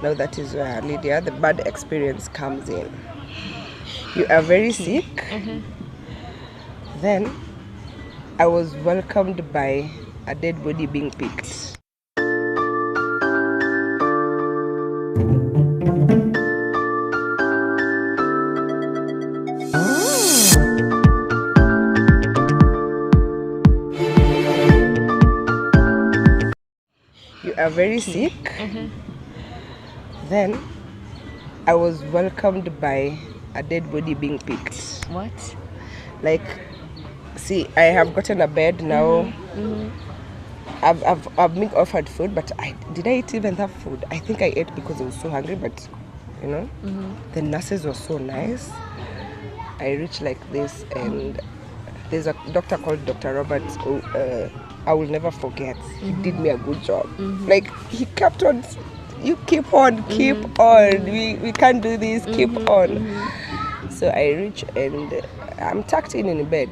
Now that is where, Lydia, the bad experience comes in. You are very sick. Then I was welcomed by a dead body being picked. You are very sick. Then I was welcomed by a dead body being picked. What? Like, see, I have gotten a bed now. I've been offered food, but did I eat even that food? I think I ate because I was so hungry, but the nurses were so nice. I reached like this, and there's a doctor called Dr. Roberts who I will never forget. He did me a good job. Like, he kept on, you keep on, we can't do this, keep on. So I reach and I'm tucked in bed,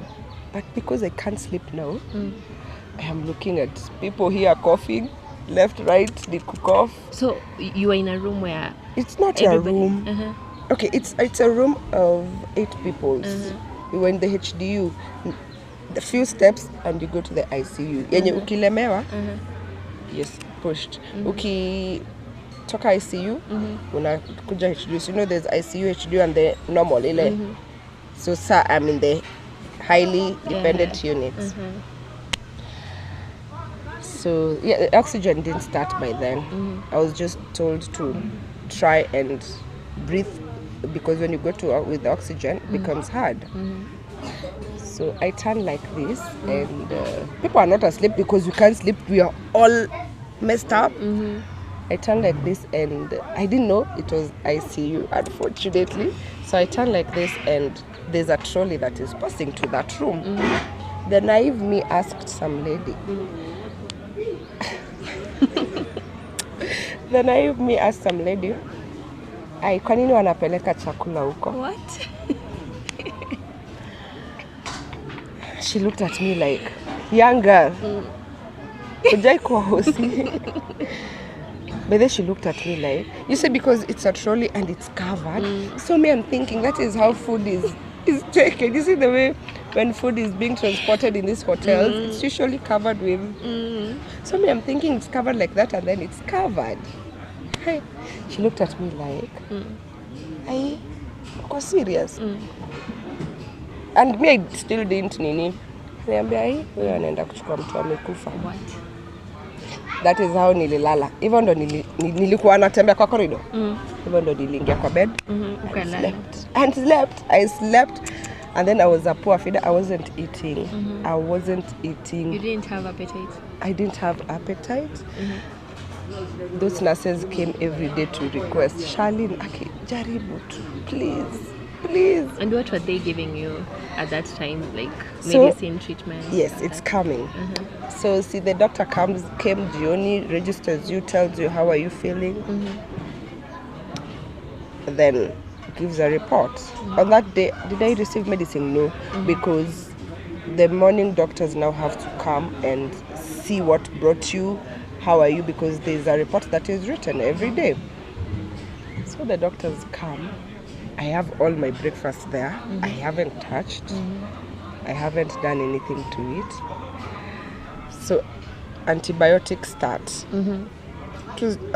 but because I can't sleep now, I am looking at people here coughing, left, right, they cook off. So you are in a room where it's not a room. Okay, it's a room of 8 people. We were in the HDU. The few steps and you go to the ICU. Yenye ukilemewa, yes, pushed. Toka ICU, unakuja HDU. So, there's ICU, HDU, and the normal. So, sir, I'm in the highly dependent unit. So, yeah, the oxygen didn't start by then. I was just told to try and breathe, because when you go to with the oxygen, it becomes hard. So I turn like this, and people are not asleep because we can't sleep. We are all messed up. I turn like this, and I didn't know it was ICU, unfortunately. So I turn like this, and there's a trolley that is passing to that room. The naive me asked some lady. The naive me asked some lady, kwa nini wanapeleka chakula huko? What? She looked at me like, young girl, ujai kuwa hosi. But then she looked at me like, you see, because it's a trolley and it's covered. So me, I'm thinking that is how food is taken. You see the way when food is being transported in these hotels, it's usually covered with. So me, I'm thinking it's covered like that, and then it's covered. Hey. She looked at me like, are you serious? And me, I still didn't nini. Niambia huyo anaenda kuchukua mtu amekufa. What? That is how nililala. Even though nilikuwa natembea kwa corridor. Even though niliingia kwa bed. I slept. And then I was a poor feeder. I wasn't eating. You didn't have appetite? I didn't have appetite. Those nurses came every day to request, Charlene, jaribu tu, please. And what were they giving you at that time, like medicine, treatment? Yes, it's coming. So see, the doctor came jioni, registers you, tells you how are you feeling, then gives a report. On that day, did I receive medicine? No, because the morning doctors now have to come and see what brought you, how are you, because there's a report that is written every day. So the doctors come. I have all my breakfast there. I haven't touched. I haven't done anything to it. So antibiotics start.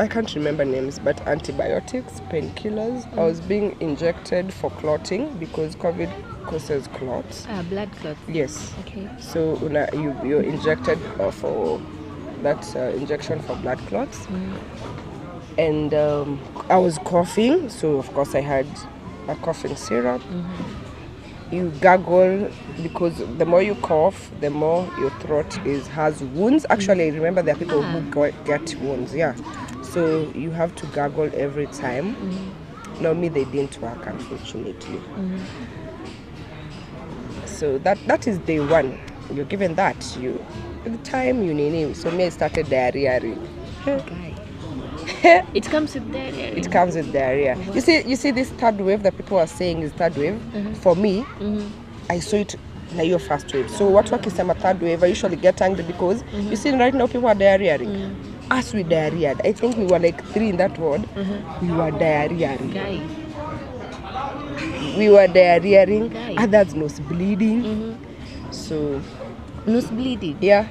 I can't remember names, but antibiotics, painkillers. I was being injected for clotting because COVID causes clots. Blood clots? Yes. Okay. So you're injected for that injection for blood clots. And I was coughing, so of course I had a coughing syrup. You gargle, because the more you cough, the more your throat has wounds. Actually, I remember there are people who get wounds, so you have to gargle every time. No, me, they didn't work, unfortunately. So that is day one. You're given that. The time you need. So me, I started diarrhea. It comes with diarrhea. It comes with diarrhea. You see this third wave that people are saying is third wave. For me, I saw it na your first wave. So watu wakisema third wave, I usually get angry because you see right now people are diarrheaing. Us, we diarrheaed. I think we were like 3 in that ward. We were diarrheaing. Guy. We were diarrheaing. Guy. Others nose bleeding. So, Nose bleeding. yeah.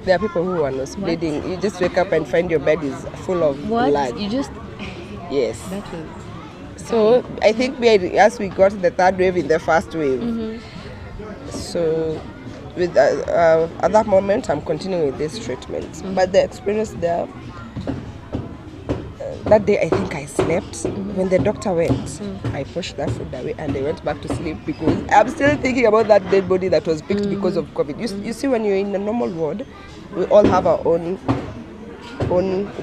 There are people who are nose bleeding. You just wake up and find your bed is full of What? blood. You just. Yes. That was. So I think as we got the third wave in the first wave. So with at that moment, I'm continuing with this treatment. But the experience there, that day I think I slept. When the doctor went, I pushed that food away and I went back to sleep because I'm still thinking about that dead body that was picked because of COVID. You see, when you're in a normal ward, we all have our own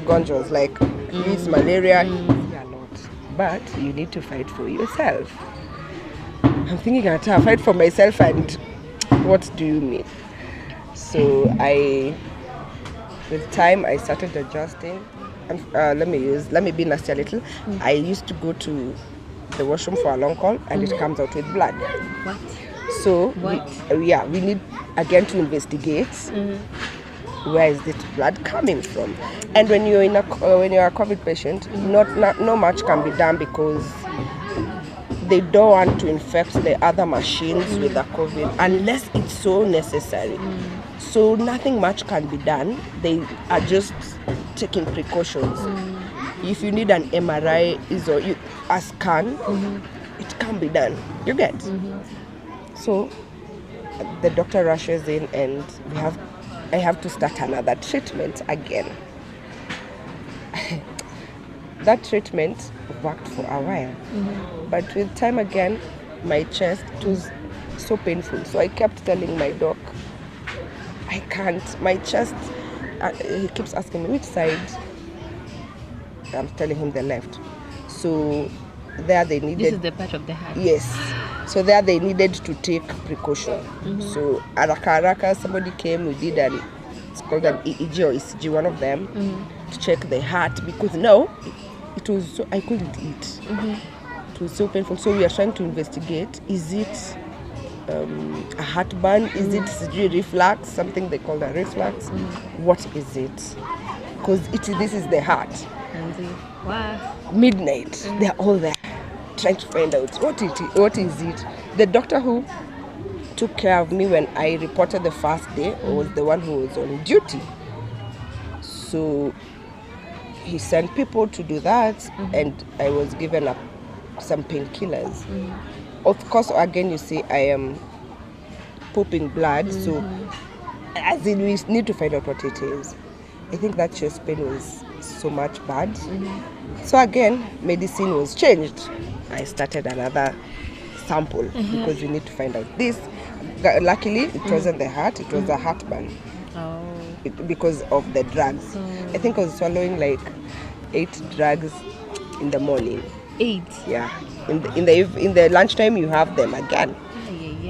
gonjos, like it's malaria, a lot. But you need to fight for yourself. I'm thinking, fight for myself, and what do you mean? So with time, I started adjusting. And let me be nasty a little. I used to go to the washroom for a long call, and it comes out with blood. What? So we need again to investigate. Where is this blood coming from? And when you're a COVID patient, not much can be done because they don't want to infect the other machines with the COVID unless it's so necessary. So nothing much can be done. They are just taking precautions. If you need an MRI or a scan, it can be done. You get? So the doctor rushes in and I have to start another treatment again. That treatment worked for a while. But with time again, my chest was so painful. So I kept telling my doc, I can't. My chest, he keeps asking me, which side? I'm telling him the left. So there they needed... This is the part of the heart. Yes. So there they needed to take precaution. So araka, somebody came, we did it's called an EEG or ECG, one of them, to check the heart, because it was so, I couldn't eat. It was so painful. So we are trying to investigate, is it a heartburn? Is it reflux, something they call a reflux? What is it? Because this is the heart. Wow. Midnight, they're all there trying to find out what is it. The doctor who took care of me when I reported the first day was the one who was on duty. So he sent people to do that, and I was given some painkillers. Of course, again, you see, I am pooping blood, so as in we need to find out what it is. I think that chest pain was so much bad. So again, medicine was changed. I started another sample because we need to find out this. Luckily, it wasn't the heart, it was a heartburn. Because of the drugs. I think I was swallowing like 8 drugs in the morning. 8? Yeah. In the lunchtime, you have them again.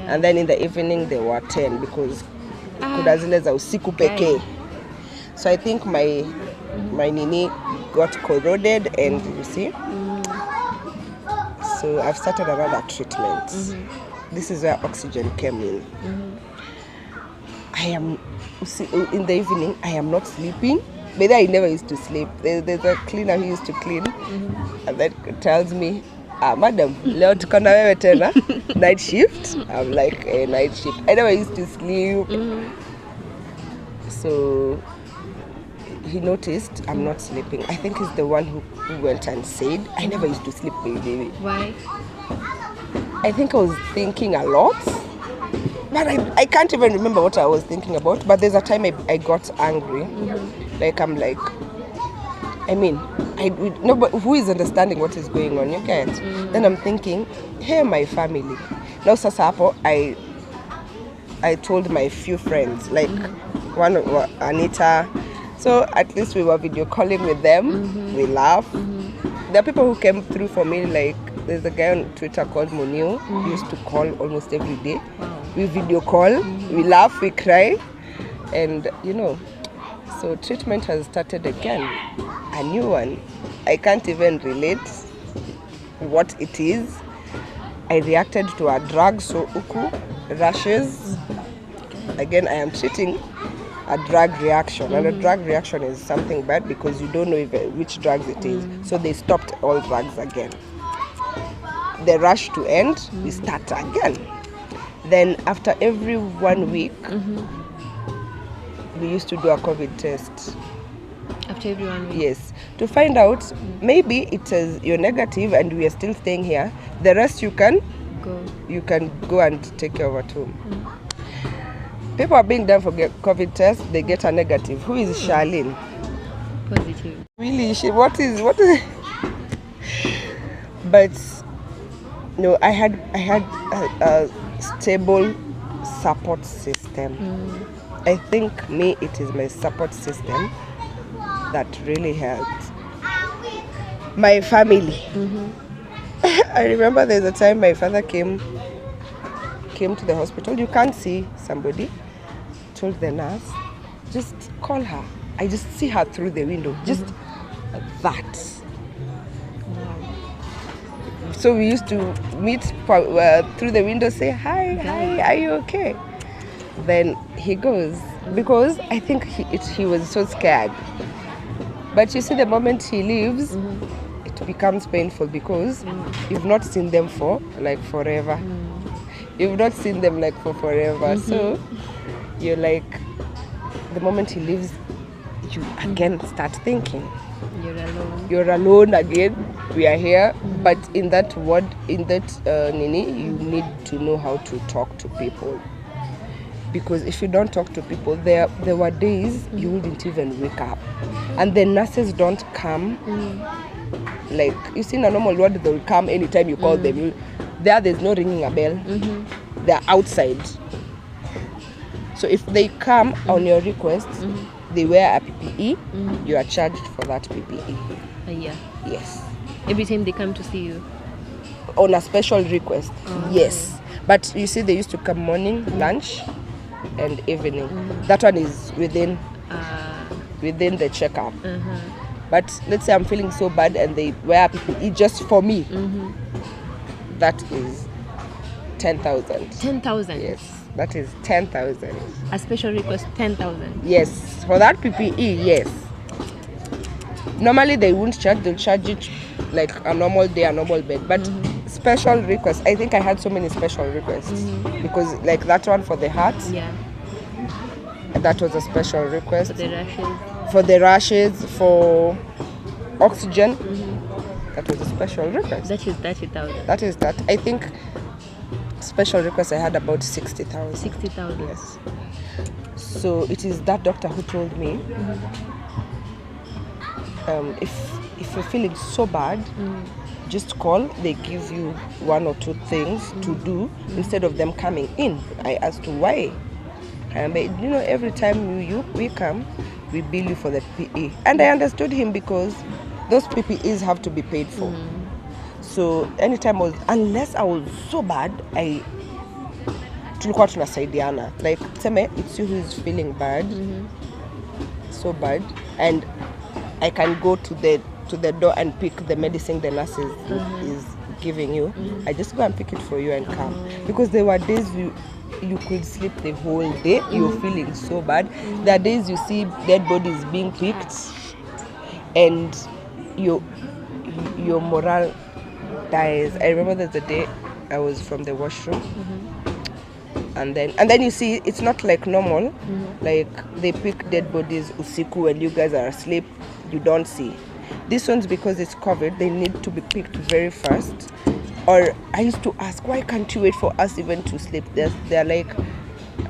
And then in the evening, there were 10 because kuna zile za usiku pekee. So I think my nini got corroded, and you see. So I've started another treatment. This is where oxygen came in. I am, in the evening, I am not sleeping. But I never used to sleep. There's a cleaner who used to clean, and that tells me, madam, leo tuko na wewe tena, night shift. I'm like, a night shift. I never used to sleep. So he noticed I'm not sleeping. I think he's the one who went and said, I never used to sleep, baby. Why? I think I was thinking a lot. But I can't even remember what I was thinking about. But there's a time I got angry. Like, I'm like, I mean, nobody who is understanding what is going on, you get? Then I'm thinking, hey, my family. Now, sasa hapo, I told my few friends, like one Anita. So at least we were video calling with them. We laugh. There are people who came through for me, like there's a guy on Twitter called Munio. He used to call almost every day. We video call, we laugh, we cry, and so treatment has started again, a new one. I can't even relate what it is. I reacted to a drug, so rashes. Again, I am treating a drug reaction, and a drug reaction is something bad because you don't know which drugs it is. So they stopped all drugs again. The rush to end, we start again. Then after every 1 week, we used to do a COVID test. After every 1 week? Yes, to find out maybe it is you're negative and we are still staying here. The rest you can go and take care of at home. People are being done for COVID test. They get a negative. Who is Charlene? Positive. Really? What is? But no, I had a stable support system. I think it is my support system that really helped. My family. I remember there's a time my father came to the hospital. You can't see somebody. Told the nurse, just call her. I just see her through the window. Just that. So we used to meet through the window, say, hi, are you okay? Then he goes, because I think he was so scared. But you see, the moment he leaves, it becomes painful because you've not seen them for like forever. You've not seen them like for forever. So you're like, the moment he leaves, you again start thinking. You're alone again. We are here. But in that word, Nini, you need to know how to talk to people. Because if you don't talk to people, there were days you wouldn't even wake up. And the nurses don't come. Like, you see in a normal ward, they'll come anytime you call them. There's no ringing a bell. They're outside. So if they come on your request, they wear a PPE, you are charged for that PPE. Yeah. Yes. Every time they come to see you? On a special request, yes. But you see, they used to come morning, lunch, and evening. That one is within the checkup. But let's say I'm feeling so bad and they wear PPE just for me. That is 10,000. 10,000? Yes, that is 10,000. A special request, 10,000? Yes, for that PPE, yes. Normally they won't charge, they'll charge it like a normal day, a normal bed. But special requests, I think I had so many special requests. Because like that one for the heart, that was a special request. For the rashes? For the rashes, for oxygen, that was a special request. That is 30,000? That is that. I think special requests I had about 60,000. 60,000? Yes. So it is that doctor who told me, if you're feeling so bad, just call. They give you 1 or 2 things to do instead of them coming in. I asked why. But every time we come, we bill you for the PPE. And I understood him because those PPEs have to be paid for. So anytime unless I was so bad, tulikuwa tunasaidiana. Like, teme, it's you who is feeling bad, so bad, and I can go to the door and pick the medicine the nurse is giving you. I just go and pick it for you and come. Because there were days you could sleep the whole day. You're feeling so bad. There are days you see dead bodies being picked, and your morale dies. I remember there's a day I was from the washroom, and then you see it's not like normal. Like, they pick dead bodies usiku when you guys are asleep. You don't see. This one's because it's COVID, they need to be picked very fast. Or I used to ask, why can't you wait for us even to sleep? They're like,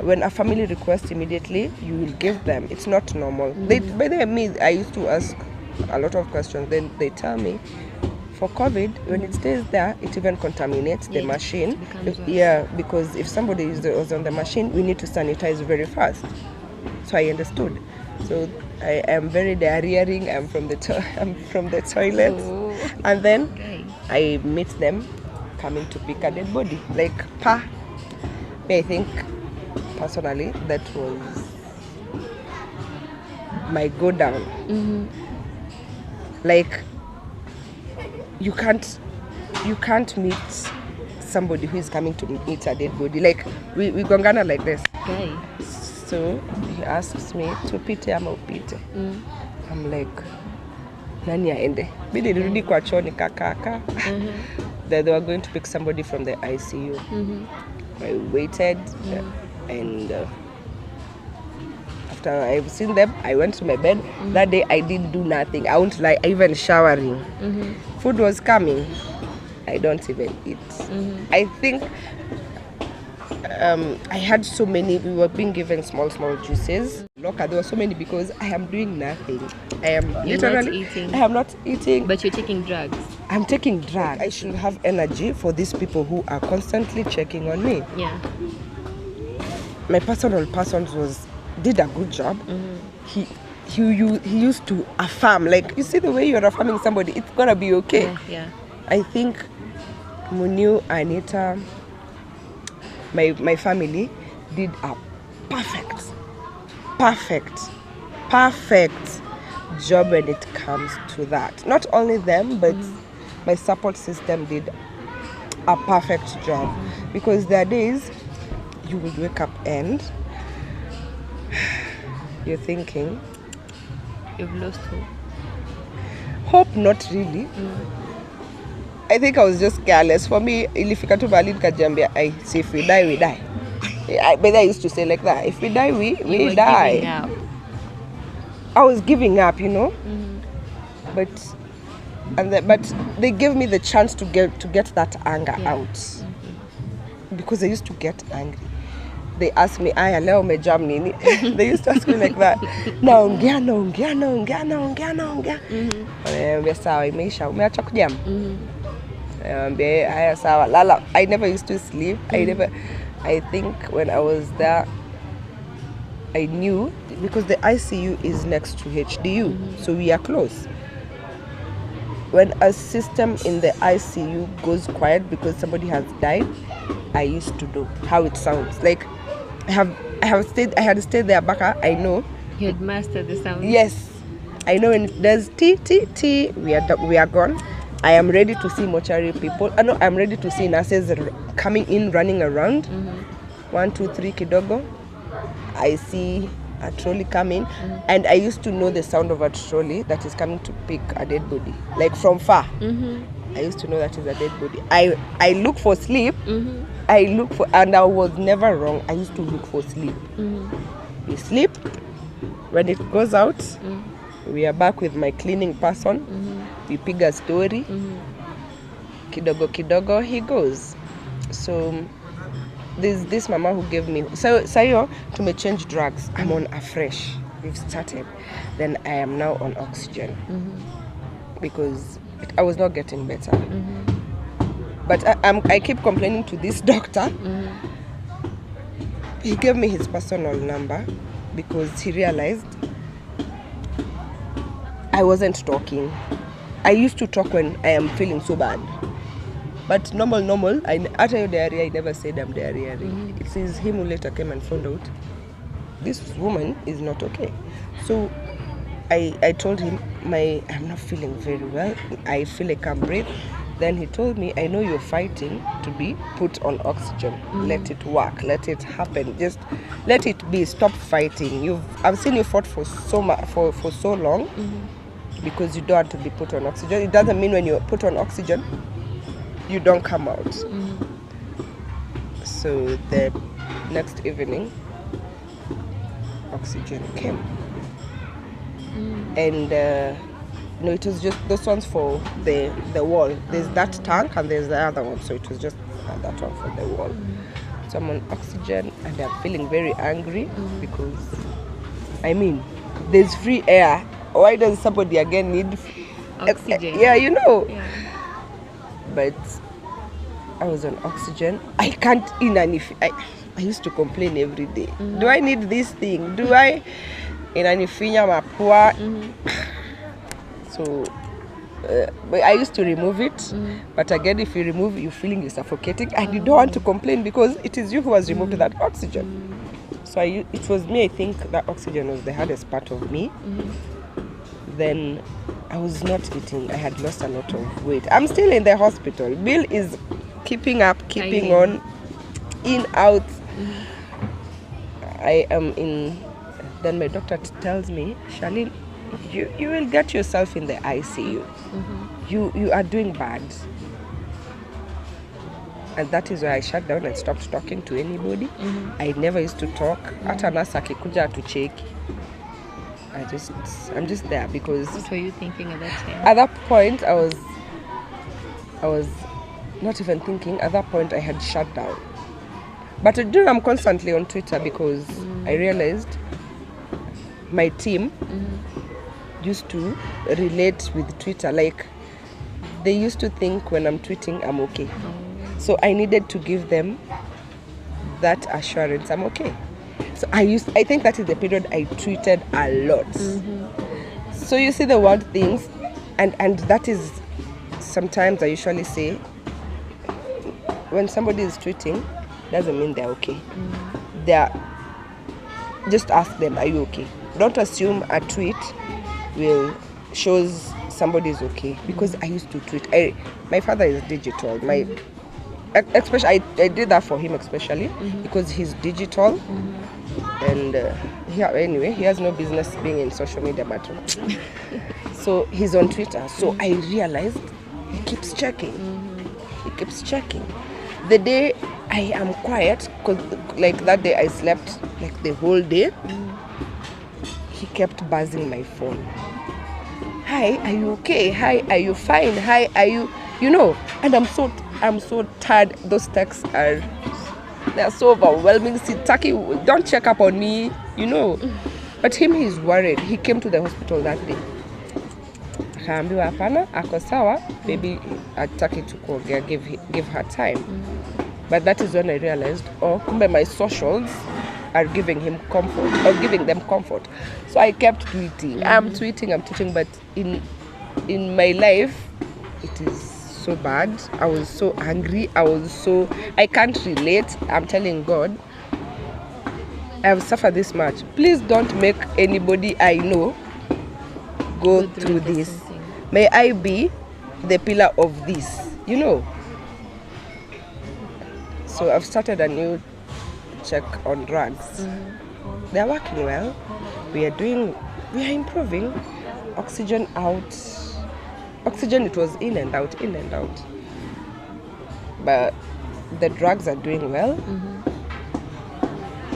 when a family requests immediately, you will give them. It's not normal. I used to ask a lot of questions. Then they tell me, for COVID, when it stays there, it even contaminates the machine. Because if somebody was on the machine, we need to sanitize very fast. So I understood. So I am very diarrheaing. I'm from the toilet, and then I meet them coming to pick a dead body. Like, I think personally that was my go down. Like, you can't meet somebody who is coming to meet a dead body. Like, we gongana like this. So he asks me tupite ama upite. I'm like, nani aende? Bidi nirudi kwa choo nikakaka. They were going to pick somebody from the ICU. I waited and after I've seen them, I went to my bed. That day I didn't do nothing. I won't lie, even showering. Food was coming. I don't even eat. I think I had so many. We were being given small juices. Look, there were so many because I am doing nothing. I am literally I am not eating. But you're taking drugs. I'm taking drugs. I should have energy for these people who are constantly checking on me. Yeah. My personal person did a good job. He used to affirm, like, you see the way you're affirming somebody, it's gonna be okay. Yeah. I think Muniu, Anita, my family did a perfect job when it comes to that. Not only them, but my support system did a perfect job. Because there are days you will wake up and you're thinking, You've lost hope. Hope, not really. I think I was just careless. For me, ilifika tu mahali nikajambia, see, if we die, we die. But I used to say like that. If we die, we die. Giving up. I was giving up, you know. But they gave me the chance to get that anger out. Because I used to get angry. They asked me, aya leo umejam nini? They used to ask me like that. Naongea. Naambia sawa imeisha, umeacha kujam? Naambia aya sawa, lala. I never used to sleep. I think when I was there, I knew, because the ICU is next to HDU, so we are close. When a system in the ICU goes quiet because somebody has died, I used to know how it sounds. Like, I had stayed there, Baka. I know. You had mastered the sound. Yes, I know when it does T, we are gone. I am ready to see mortuary people. I'm ready to see nurses coming in, running around. 1, 2, 3 kidogo. I see a trolley coming, and I used to know the sound of a trolley that is coming to pick a dead body, like from far. I used to know that is a dead body. I look for sleep. And I was never wrong. I used to look for sleep. We sleep. When it goes out, we are back with my cleaning person. We pick a story. Kidogo, he goes. So this mama who gave me, sayo to me change drugs. I'm on afresh. We've started. Then I am now on oxygen because I was not getting better. But I keep complaining to this doctor. He gave me his personal number because he realized I wasn't talking. I used to talk when I am feeling so bad. But normal, after your diarrhea, I never said I'm diarrhea. It is him who later came and found out this woman is not okay. So I told him, I'm not feeling very well. I feel like I can't breathe. Then he told me, I know you're fighting to be put on oxygen. Let it work. Let it happen. Just let it be. Stop fighting. I've seen you fought for so long because you don't want to be put on oxygen. It doesn't mean when you're put on oxygen, you don't come out. So the next evening, oxygen came. And no, it was just those ones for the wall. There's that tank and there's the other one. So it was just that one for the wall. So I'm on oxygen and I'm feeling very angry because, there's free air. Why does somebody again need oxygen? Yeah, you know. Yeah. But I was on oxygen. I can't I used to complain every day. Do I need this thing? Do I inanifinya mapua? So but I used to remove it, but again, if you remove, you're feeling you're suffocating, and you don't want to complain because it is you who has removed that oxygen. So it was me. I think that oxygen was the hardest part of me. Then I was not eating. I had lost a lot of weight. I'm still in the hospital. Bill is keeping on, in, out. I am in, then my doctor tells me, Charlene, you will get yourself in the ICU. You are doing bad. And that is why I shut down and stopped talking to anybody. I never used to talk. Hata nasa akikuja atucheki. I'm just there because... What were you thinking at that time? At that point, I was not even thinking. At that point, I had shut down. But I'm constantly on Twitter because I realized my team used to relate with Twitter. Like, they used to think when I'm tweeting, I'm okay. So I needed to give them that assurance, I'm okay. So I think that is the period I tweeted a lot. So you see the word things, and that is, sometimes I usually say, when somebody is tweeting, doesn't mean they're okay. Just ask them, are you okay? Don't assume a tweet shows somebody is okay, because I used to tweet. My father is digital. Especially, I did that for him especially because he's digital, and anyway, he has no business being in social media, but so he's on Twitter. So I realized he keeps checking. He keeps checking. The day I am quiet, cause like that day I slept like the whole day. He kept buzzing my phone. Hi, are you okay? Hi, are you fine? Hi, are you? You know, and I'm so tired. Those texts they're so overwhelming. See, Taki, don't check up on me, you know. But he's worried. He came to the hospital that day. Akaambiwa hapana, ako sawa, baby ataki to kuongea, give her time. But that is when I realized, kumbe my socials are giving him comfort, or giving them comfort. So I kept tweeting. I'm tweeting, but in my life, it is so bad. I was so angry. I can't relate. I'm telling God, I have suffered this much. Please don't make anybody I know go through this. May I be the pillar of this, you know. So I've started a new check on drugs. They're working well. We are improving. Oxygen out. Oxygen, it was in and out. But the drugs are doing well.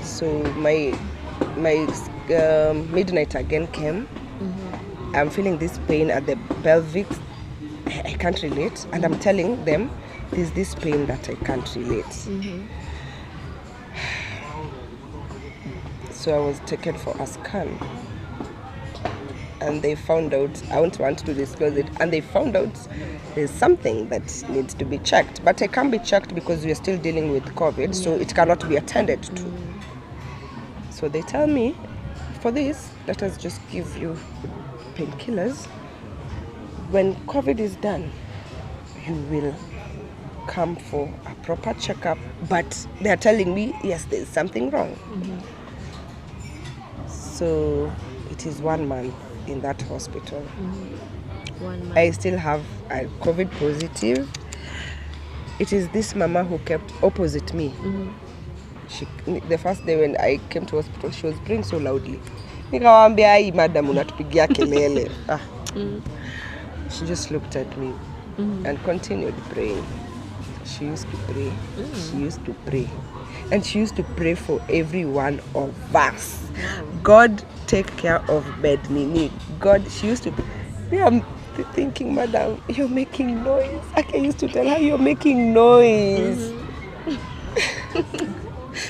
So my midnight again came. I'm feeling this pain at the pelvic. I can't relate. And I'm telling them, there's this pain that I can't relate. So I was taken for a scan. And they found out, I don't want to disclose it, and they found out there's something that needs to be checked. But it can't be checked because we are still dealing with COVID, so it cannot be attended to. So they tell me, for this, let us just give you painkillers. When COVID is done, you will come for a proper checkup. But they are telling me, yes, there's something wrong. So it is 1 month in that hospital. 1 month. I still have a COVID positive. It is this mama who kept opposite me. The first day when I came to hospital, she was praying so loudly. Nikawambia, "Ai madam, unatupigia kelele." She just looked at me and continued praying. She used to pray. She used to pray. And she used to pray for every one of us. God, take care of bed Nini. God, she used to. I'm thinking, madam, you're making noise. I used to tell her, you're making noise.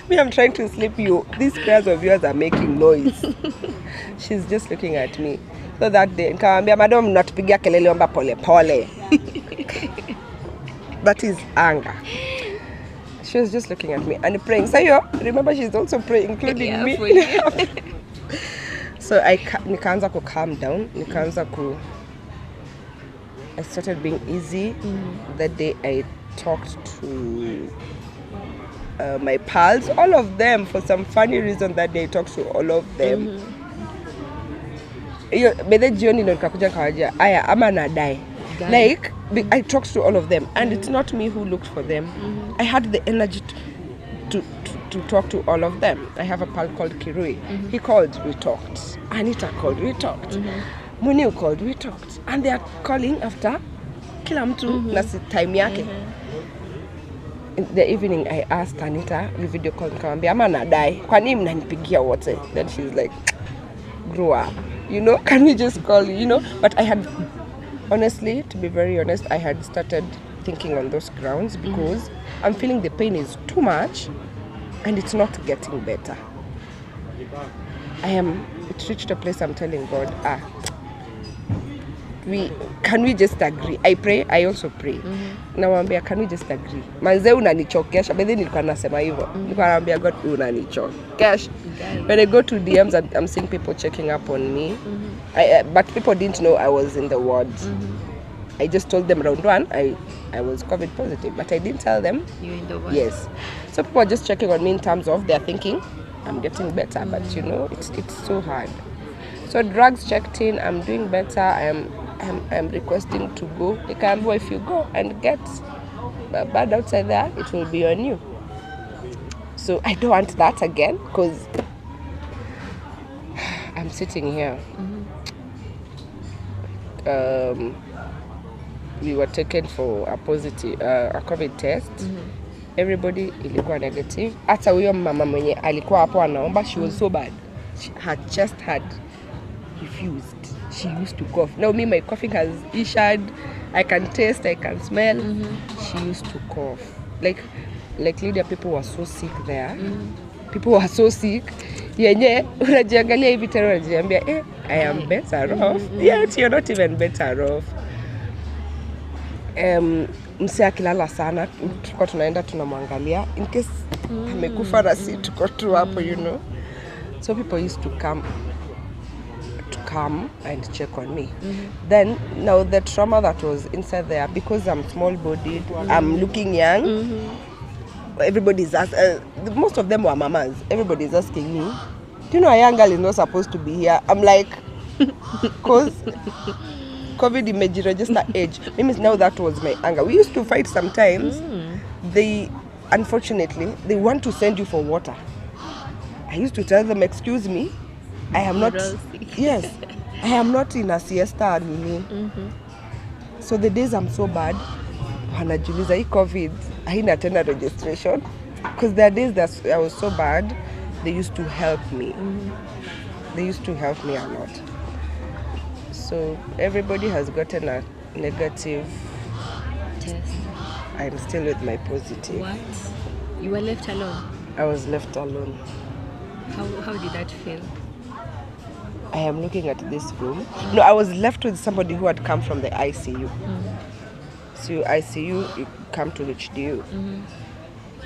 Me, I'm trying to sleep. These prayers of yours are making noise. She's just looking at me. So that day, nikamwambia, madam, natupigia kelele, omba pole pole. That is anger. She was just looking at me and praying. Sayo, remember, she's also praying, including me. So nikaanza ku calm down. I started being easy. That day I talked to my pals, all of them, for some funny reason. That day I talked to all of them. Bede jioni ndo nikakuja kawaja, aya ama nadai. Like, I talked to all of them, and it's not me who looked for them. I had the energy to talk to all of them. I have a pal called Kirui. He called, we talked. Anita called, we talked. Muniu called, we talked. And they are calling after kila mtu na time yake. In the evening, I asked Anita, we video call, nikamwambia ama nadai, kwa nini mnanipigia wote? Then she's like, grow up, you know, can we just call you, you know? But I had, honestly, to be very honest, I had started thinking on those grounds because I'm feeling the pain is too much and it's not getting better. It reached a place I'm telling God, can we just agree? I pray, I also pray. Nawambia, can we just agree? Manze unanichokesha. But then nilikuwa nasema hivyo. Nilikuwa naambia God unanichokesha. When I go to DMs, I'm seeing people checking up on me. But people didn't know I was in the wards. I just told them round one, I was COVID positive, but I didn't tell them. You're in the wards? Yes. So people are just checking on me in terms of they're thinking I'm getting better, but you know, it's so hard. So drugs checked in, I'm doing better. I'm requesting to go. They can go. If you go and get bad outside there, it will be on you. So I don't want that again because I'm sitting here. We were taken for a positive, a COVID test. Everybody ilikuwa negative. Hata huyo mama mwenye alikuwa hapo anaomba, she was so bad. Her chest had refused. She used to cough. Now me, my coughing has issued. I can taste, I can smell. She used to cough. Like Lydia, people were so sick there. People were so sick. Yenye, unajiangalia hivi tena unajiambia, I am better off. Yet you're not even better off. Mse akilala sana, tulikuwa tunaenda tunamwangalia. In case amekufa na si tuko tu hapo, you know. So people used to come and check on me. Then now the trauma that was inside there, because I'm small-bodied, I'm looking young. Everybody's asking. Most of them were mamas. Everybody's asking me, do you know a young girl is not supposed to be here? I'm like, cause COVID image register age. Maybe now that was my anger. We used to fight sometimes. Unfortunately, they want to send you for water. I used to tell them, excuse me, I am not. Yes, I am not in a siesta. So the days I'm so bad, wanajiuliza hii COVID haina tena registration, because there are days that I was so bad, they used to help me. They used to help me a lot. So everybody has gotten a negative test. I'm still with my positive. What? You were left alone? I was left alone. How did that feel? I am looking at this room. No, I was left with somebody who had come from the ICU. So ICU, you come to HDU.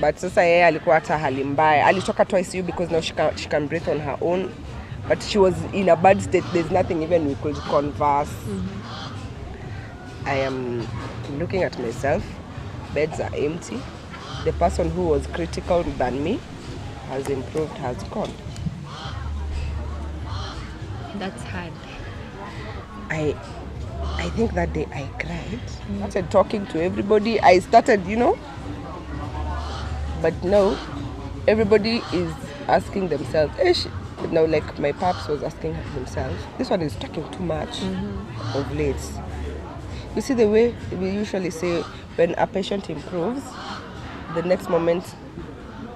But sasa yeye alikuwa hata hali mbaya. Alitoka to ICU because now she can breathe on her own. But she was in a bad state. There's nothing even we could converse. I am looking at myself. Beds are empty. The person who was critical than me has improved, has gone. That's hard. I think that day I cried. I started talking to everybody. I started, you know. But now, everybody is asking themselves. Now, like my paps was asking himself, this one is talking too much of late. You see the way we usually say when a patient improves, the next moment,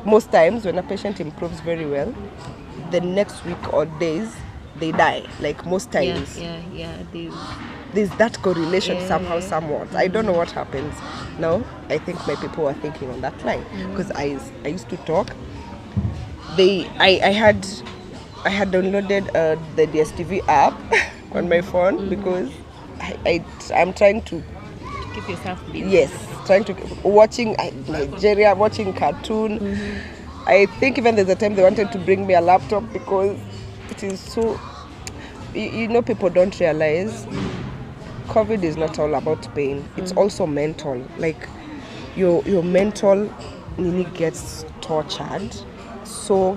most times when a patient improves very well, the next week or days, they die. Like most times. Yeah. There's that correlation somehow, somewhat. I don't know what happens. Now, I think my people are thinking on that line. Because I used to talk. I had downloaded the DSTV app on my phone because I'm trying to keep yourself busy. Yes, trying to watching Nigeria, watching cartoon. I think even there's a time they wanted to bring me a laptop because it is so. You know, people don't realize COVID is not all about pain. It's also mental. Like your mental really gets tortured so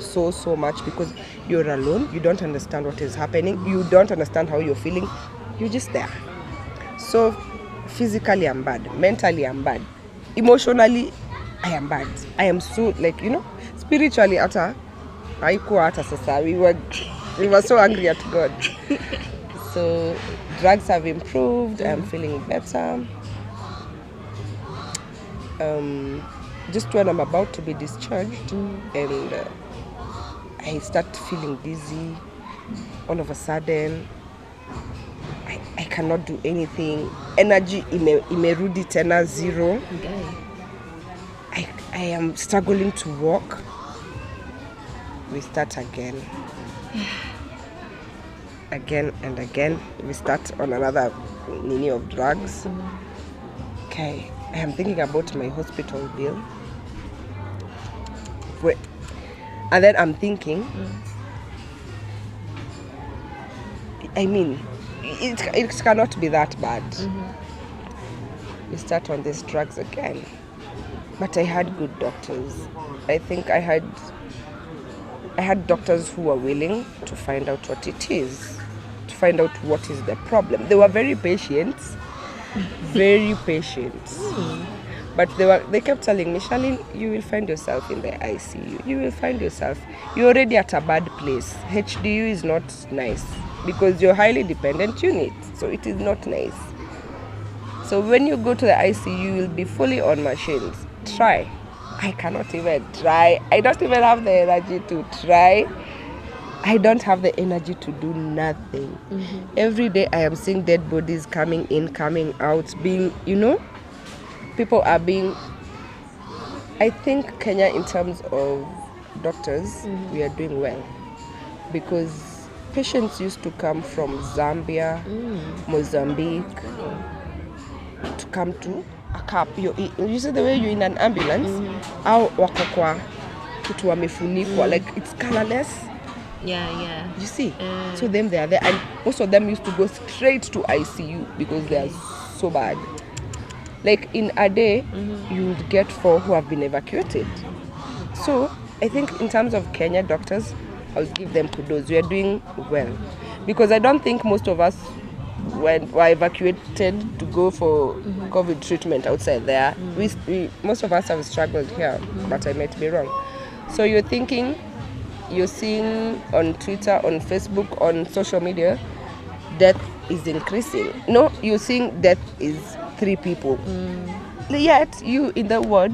much because you're alone. You don't understand what is happening. You don't understand how you're feeling. You're just there. So physically I'm bad. Mentally I'm bad. Emotionally I am bad. I am so, like, you know, spiritually hata haikuwa hata sasa. We were so angry at God. So drugs have improved. I'm feeling better. Just when I'm about to be discharged, and I start feeling dizzy. All of a sudden, I cannot do anything. Energy imerudi tena zero. I am struggling to walk. We start again. Again and again. We start on another nini of drugs. Okay. I am thinking about my hospital bill. And then I'm thinking, I mean, it cannot be that bad. We start on these drugs again. But I had good doctors. I think I had doctors who were willing to find out what it is, to find out what is the problem. They were very patient, very patient. But they kept telling me, Charlene, you will find yourself in the ICU. You will find yourself. You're already at a bad place. HDU is not nice because you're highly dependent unit. So it is not nice. So when you go to the ICU, you will be fully on machines. Try. I cannot even try. I don't even have the energy to try. I don't have the energy to do nothing. Every day I am seeing dead bodies coming in, coming out, being, people are being... I think Kenya, in terms of doctors, we are doing well. Because patients used to come from Zambia, Mozambique, to come to a cap. You see the way you're in an ambulance, au wako kwa kitu wamefunikwa, like it's colorless. Yeah. You see? So them, they are there. And most of them used to go straight to ICU because they are so bad. Like in a day, you would get 4 who have been evacuated. So I think in terms of Kenya doctors, I'll give them kudos. We are doing well. Because I don't think most of us were evacuated to go for COVID treatment outside there. Most of us have struggled here, but I might be wrong. So you're seeing on Twitter, on Facebook, on social media, death is increasing. No, you're seeing death is 3 people. Yet, you in the ward,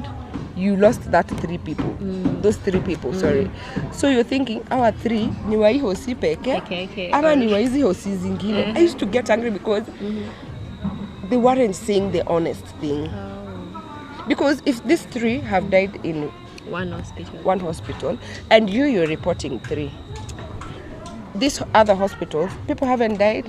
you lost that 3 people. Those 3 people, sorry. So you're thinking, our 3, ni wa hii hosi peke, ama ni wa hizi hosi zingine. I used to get angry because they weren't saying the honest thing. Because if these 3 have died in one hospital, and you're reporting 3, these other hospitals, people haven't died.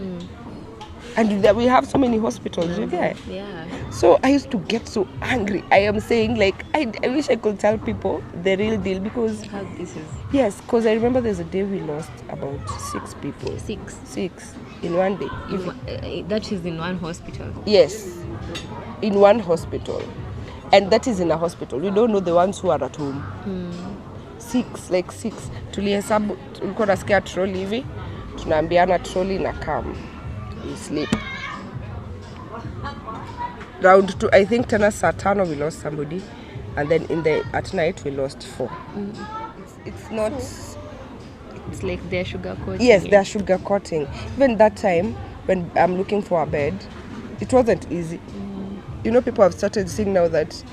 And we have so many hospitals, you get? Yeah. So I used to get so angry. I am saying, like, I wish I could tell people the real deal because... How this is? Yes, because I remember there's a day we lost about 6 people. 6 in one day. That is in one hospital? Yes, in one hospital. And that is in a hospital. We don't know the ones who are at home. 6. Tulihesabu, tulikuwa nasikia trolley hivi. Tunaambiana trolley na come. We sleep. Round 2, I think tena saa 5 we lost somebody, and then at night we lost 4. It's not... It's like they're sugarcoating. Yes, they're sugarcoating. Even that time, when I'm looking for a bed, it wasn't easy. People have started seeing now that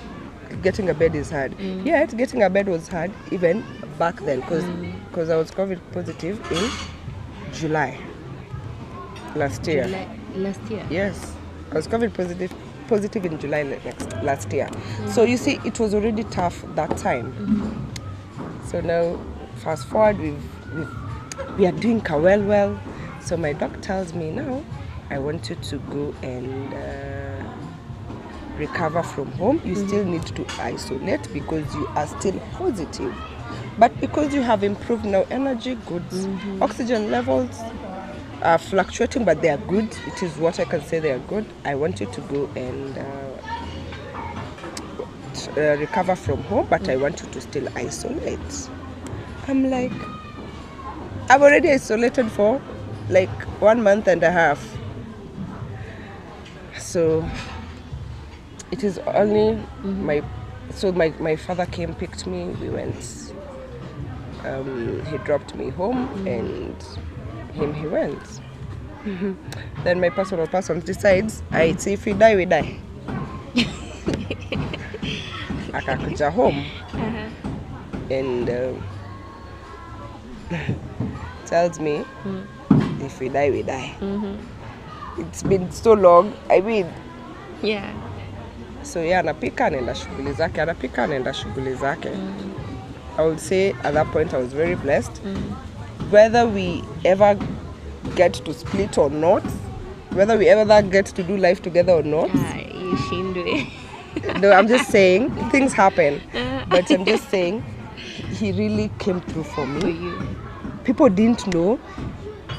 getting a bed is hard. Yeah, getting a bed was hard even back then because I was COVID positive in July. Last year. Last year? Yes. I was COVID positive in July last year. So you see, it was already tough that time. So now, fast forward, we are doing well. So my doc tells me, now, I want you to go and recover from home. You still need to isolate because you are still positive. But because you have improved now, energy good, oxygen levels are fluctuating, but they are good. It is what I can say, they are good. I want you to go and recover from home, but I want you to still isolate. I'm like, I've already isolated for like 1 month and a half. So it is only my father came, picked me, we went He dropped me home and he went. Then my personal person decides, it's if we die, we die. Akakuja home and tells me, if we die, we die. It's been so long. I mean, Yeah. so yeah, anapika anaenda shughuli zake. I would say at that point I was very blessed. Whether we ever get to split or not, whether we ever get to do life together or not, Ishindwe. no, I'm just saying things happen. But I'm just saying he really came through for For me. you. People didn't know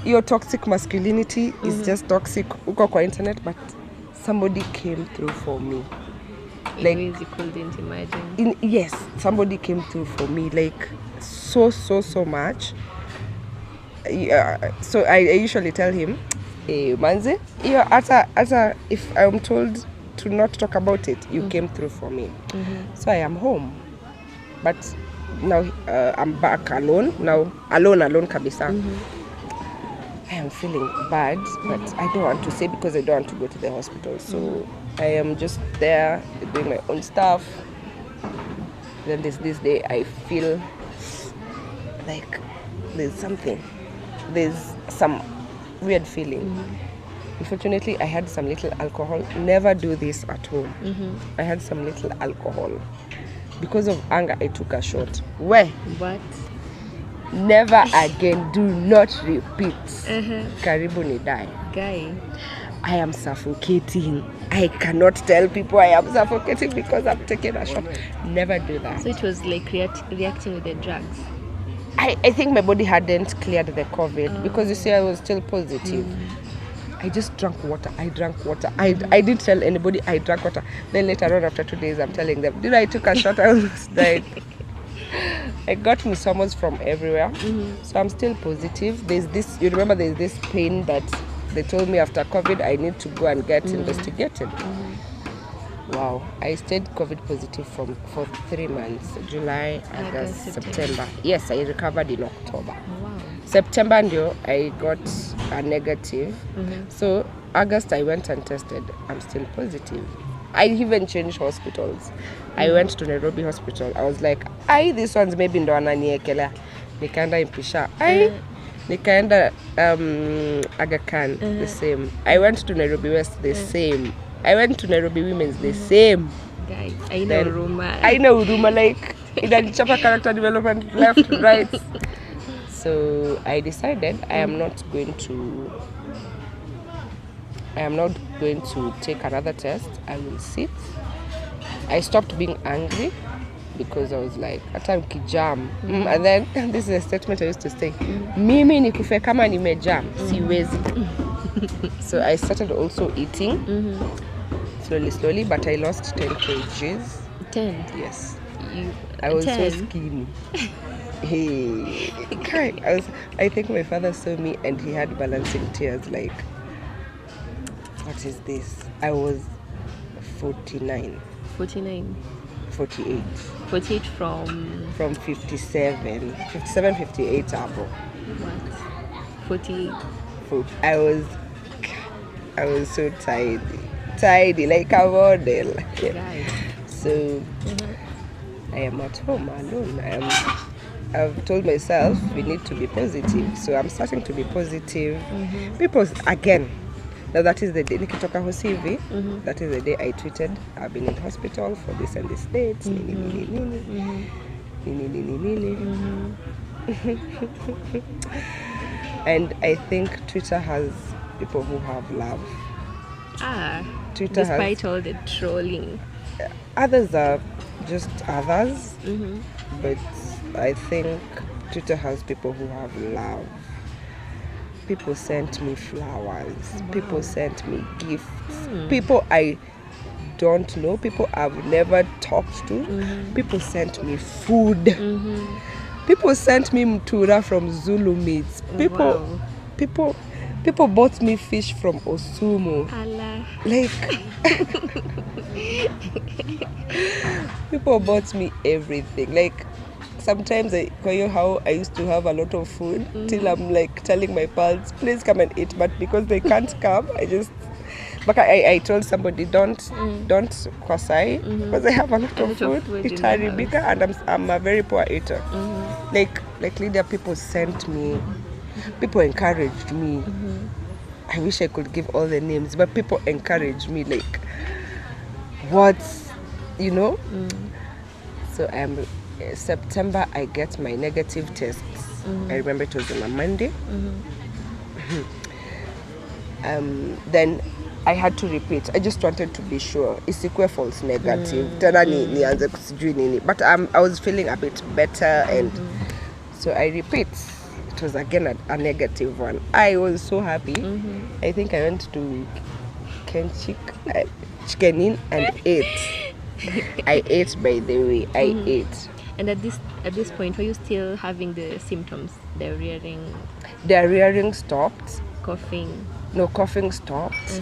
your toxic masculinity is just toxic uko kwa internet, but somebody came through for me. In ways you couldn't imagine. Yes, somebody came through for me, like so much. So I usually tell him, Manze, ata if I'm told to not talk about it, you came through for me. So I am home, but now I'm back alone. Now alone kabisa. I am feeling bad, but I don't want to say because I don't want to go to the hospital. So I am just there doing my own stuff. Then this day I feel like there's some weird feeling. Unfortunately, I had some little alcohol. Never do this at home. I had some little alcohol. Because of anger, I took a shot. Where? But Never again. Do not repeat. Karibu ni die. guy, I am suffocating. I cannot tell people I am suffocating because I'm taking a shot. Never do that. so it was like reacting with the drugs. I think my body hadn't cleared the COVID because you see I was still positive. I just drank water. I drank water. I didn't tell anybody I drank water. Then later on, after 2 days, I'm telling them, did I took a shot? I almost died. I got musomas from everywhere. So I'm still positive. There's this pain that they told me after COVID I need to go and get investigated. Wow. I stayed COVID positive for 3 months. July, August, September. Yes, I recovered in October. Wow. September ndio I got a negative. So August I went and tested. I'm still positive. I even changed hospitals. I went to Nairobi hospital. I was like, this one's maybe ndo ananiekela. Nikaenda Impisha. Nikaenda Aga Khan, the same. I went to Nairobi West, the same. I went to Nairobi Women's, the same. Guys, I know Ruma. I know Ruma, like inanichapa character development left, right. So I decided I am not going to take another test. I will sit. I stopped being angry because I was like, hata mkijam. And then this is a statement I used to say. Mimi nikufe kama nimejam, siwezi. So I started also eating slowly, but I lost 10 kgs. 10. Yes. I was 10. so skinny. Hey, I think my father saw me and he had balancing tears like, what is this? I was 49. 49. 48. 48 from 57, 58 abo. what? 48. I was so tidy like a model. Guys. So I am at home alone. I've told myself we need to be positive. So I'm starting to be positive. People, again, now that is the day, nikitoka Hosivi, that is the day I tweeted, I've been in hospital for this and this date. And I think Twitter has people who have love. Twitter Despite all the trolling. Others are just others, but I think Twitter has people who have love. People sent me flowers. Wow. People sent me gifts. People I don't know. People I've never talked to. People sent me food. People sent me mtura from Zulu meats. People bought me fish from Osumu. Allah. Like people bought me everything. Like sometimes kwa hiyo how I used to have a lot of food till I'm like telling my pals, please come and eat, but because they can't come, I just. But I told somebody don't kwasai because I have a lot of food. Itaribika, and I'm a very poor eater. Like Lydia, people sent me, people encouraged me. I wish I could give all the names, but people encouraged me like, what's, you know. So September I get my negative tests. I remember it was on a Monday. Then I had to repeat. I just wanted to be sure. Isikwe false negative. Tena nianze kusijui nini. But I was feeling a bit better, and so I repeat. It was again a negative one. I was so happy. I think I went to Chicken Inn and ate. I ate, by the way. I ate. And at this point, were you still having the symptoms? Diarrheaing stopped. Coughing? No, coughing stopped.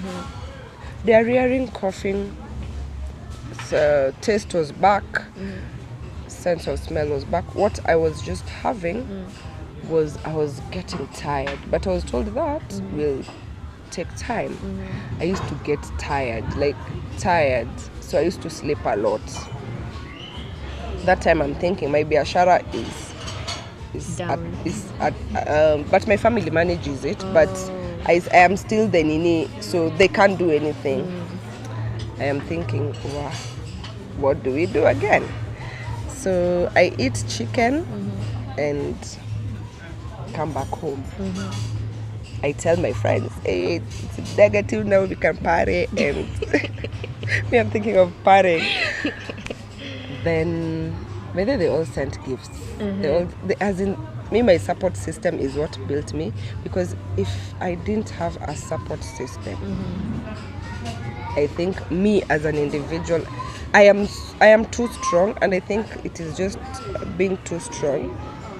Diarrheaing, coughing. So taste was back. Sense of smell was back. What I was just having was I was getting tired. But I was told that will take time. I used to get tired. So I used to sleep a lot. That time I'm thinking my biashara is down. But my family manages it. But I am still the nini, so they can't do anything. I am thinking, wow, what do we do again? So I eat chicken and come back home. I tell my friends, hey, it's negative now, we can party, and me, I'm thinking of partying. Then whether they all sent gifts. As in me, my support system is what built me, because if I didn't have a support system, I think me as an individual, I am too strong, and I think it is just being too strong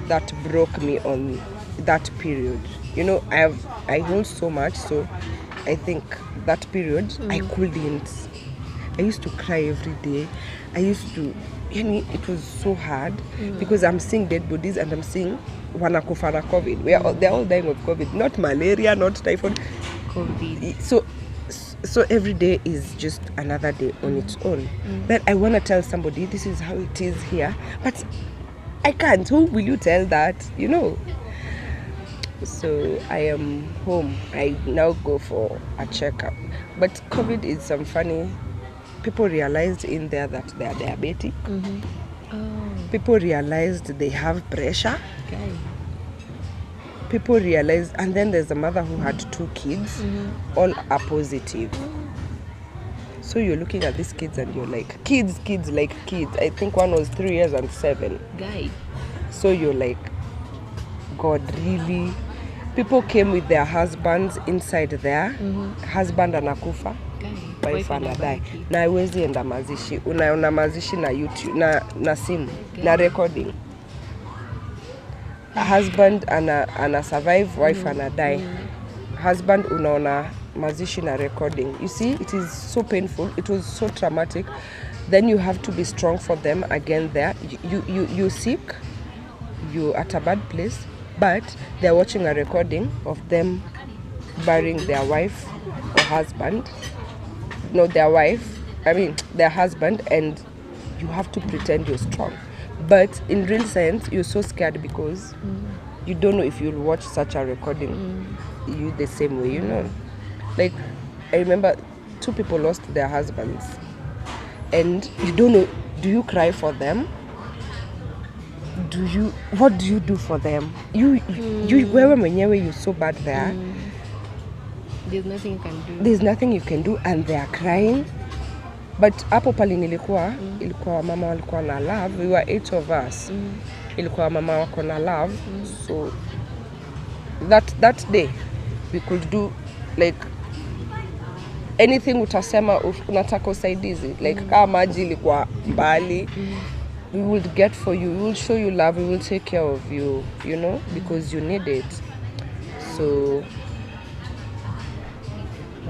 that broke me on that period. You know, I hold so much, so I think that period I couldn't. I used to cry every day. I used to, it was so hard because I'm seeing dead bodies and I'm seeing wanakufa na COVID. They're all dying of COVID, not malaria, not typhoid. COVID. So every day is just another day on its own. Then I want to tell somebody this is how it is here, but I can't. Who will you tell that? You know. So I am home. I now go for a checkup. But COVID is some funny. People realized in there that they are diabetic. People realized they have pressure. Okay. People realized, and then there's a mother who had 2 kids, all are positive. So you're looking at these kids and you're like, kids like kids. I think one was 3 years and 7. Guy. So you're like, God, really? People came with their husbands inside there. Husband anakufa, wife anadai. Na haiwezi enda mazishi. Unaona mazishi na YouTube, na simu, na recording. Husband ana survive, wife anadai. Husband unaona mazishi na recording. You see, it is so painful. It was so traumatic. Then you have to be strong for them again there. You sick, you at a bad place, but they're watching a recording of them burying their wife or husband. No, their husband, and you have to pretend you're strong. But in real sense, you're so scared because you don't know if you'll watch such a recording you the same way, you know. Like, I remember 2 people lost their husbands, and you don't know, do you cry for them? What do you do for them? Wewe mwenyewe, you're so bad there. There's nothing you can do. There's nothing you can do, and they are crying. But hapo pali nilikuwa, ilikuwa mama walikuwa na love. We were 8 of us. Ilikuwa mama wako na love. So that day we could do like anything utasema unataka usaidizi. Like kama maji ilikuwa mbali, we will get for you. We will show you love. We will take care of you, you know, because you need it. So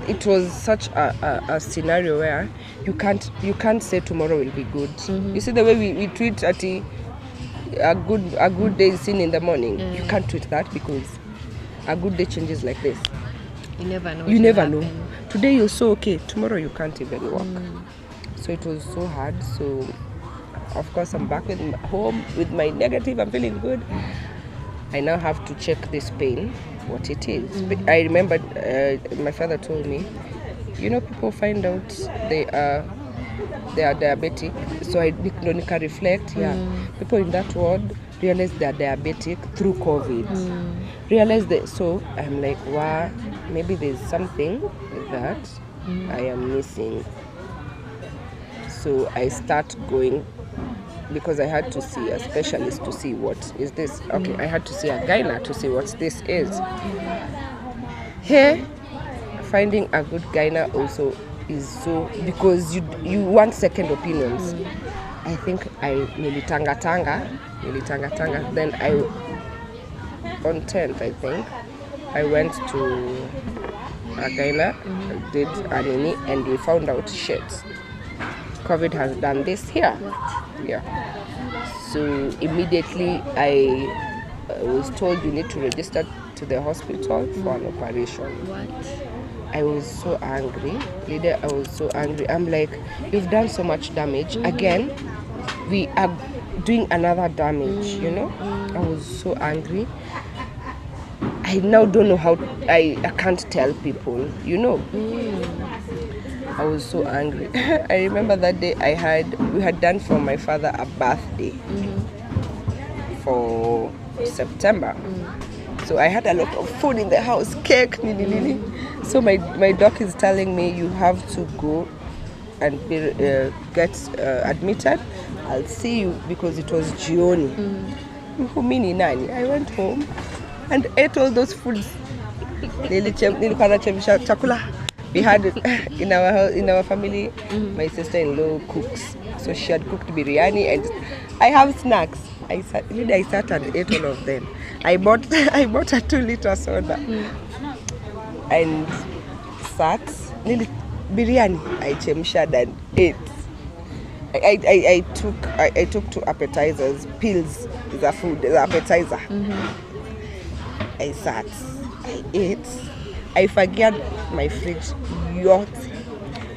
it was such a scenario where you can't say tomorrow will be good. You see the way we treat Ati, a good day is seen in the morning. You can't tweet that because a good day changes like this. You never know. You never know. Today you're so okay, tomorrow you can't even walk. So it was so hard. So of course I'm back home with my negative. I'm feeling good. I now have to check this pain, what it is. I remember my father told me, people find out they are diabetic. So I can reflect. People in that ward realize they are diabetic through COVID. Realize that. So I'm like, wow, maybe there's something that I am missing. So I start going, because I had to see a specialist to see what is this. Okay, I had to see a gyna to see what this is. Here, finding a good gyna also is so, because you want second opinions. I think I nilitanga tanga. Then on 10th, I think, I went to a gyna, did a nini, and we found out shit. COVID has done this here. Yeah. So immediately I was told you need to register to the hospital for an operation. What? I was so angry. Leader, I was so angry. I'm like, you've done so much damage. Again, we are doing another damage, I was so angry. I now don't know how, I can't tell people, I was so angry. I remember that day we had done for my father a birthday for September. So I had a lot of food in the house, cake, nini. So my doc is telling me you have to go and get admitted. I'll see you, because it was jioni. Mini nani. I went home and ate all those foods. Nilikuwa nachemsha chakula. We had in our family, my sister-in-law cooks, so she had cooked biryani, and I have snacks. I sat and ate all of them. I bought a 2-liter soda and sat. Biryani I chemshed and ate. I took 2 appetizers, pills, the food, the appetizer. I sat, I ate. I forget my fridge, yogurt,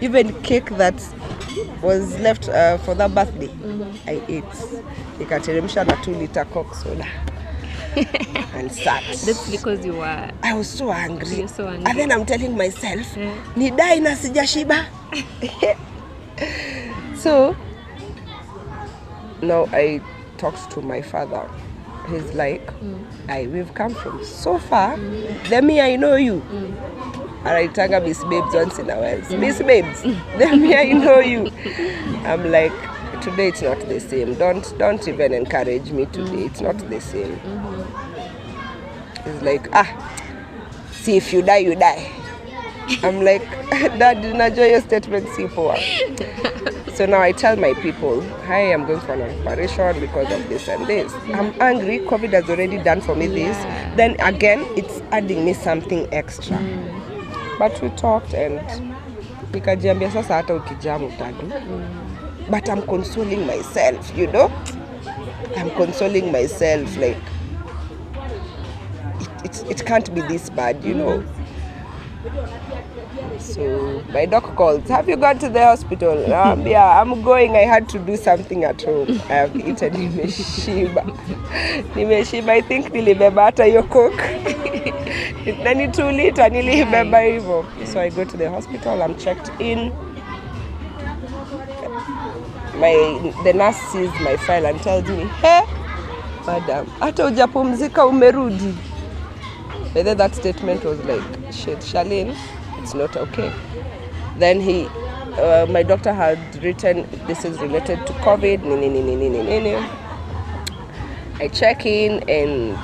even cake that was left for that birthday. I ate. Nikateremsha na 2-liter Coke soda and sat. That's because I was so angry. You're so angry. And then I'm telling myself, nidai na sijashiba. So now I talked to my father. He's like, we've come from so far. Then me, I know you. And I tag up Miss Babes once in a while. Miss Babes, then me, I know you. I'm like, today it's not the same. Don't even encourage me today. It's not the same. He's like, see, if you die, you die. I'm like, Dad, enjoy your statement, see poor. So now I tell my people, hi, I'm going for an operation because of this and this. I'm angry. COVID has already done for me this. Then again, it's adding me something extra. But we talked and nikajiambia sasa hata ukijamu utadu. But I'm consoling myself, I'm consoling myself, like, it can't be this bad, So my doc calls, have you gone to the hospital? Yeah, I'm going. I had to do something at home. I have eaten nimeshiba. I think nilibeba hata hiyo Coke. Nani 2-liter nilibeba hivyo. So I go to the hospital, I'm checked in. The nurse sees my file and tells me, hey, madam, hata hujapumzika umerudi. Whether that statement was like, shit, Charlene, it's not okay. Then my doctor had written, this is related to COVID, I check in and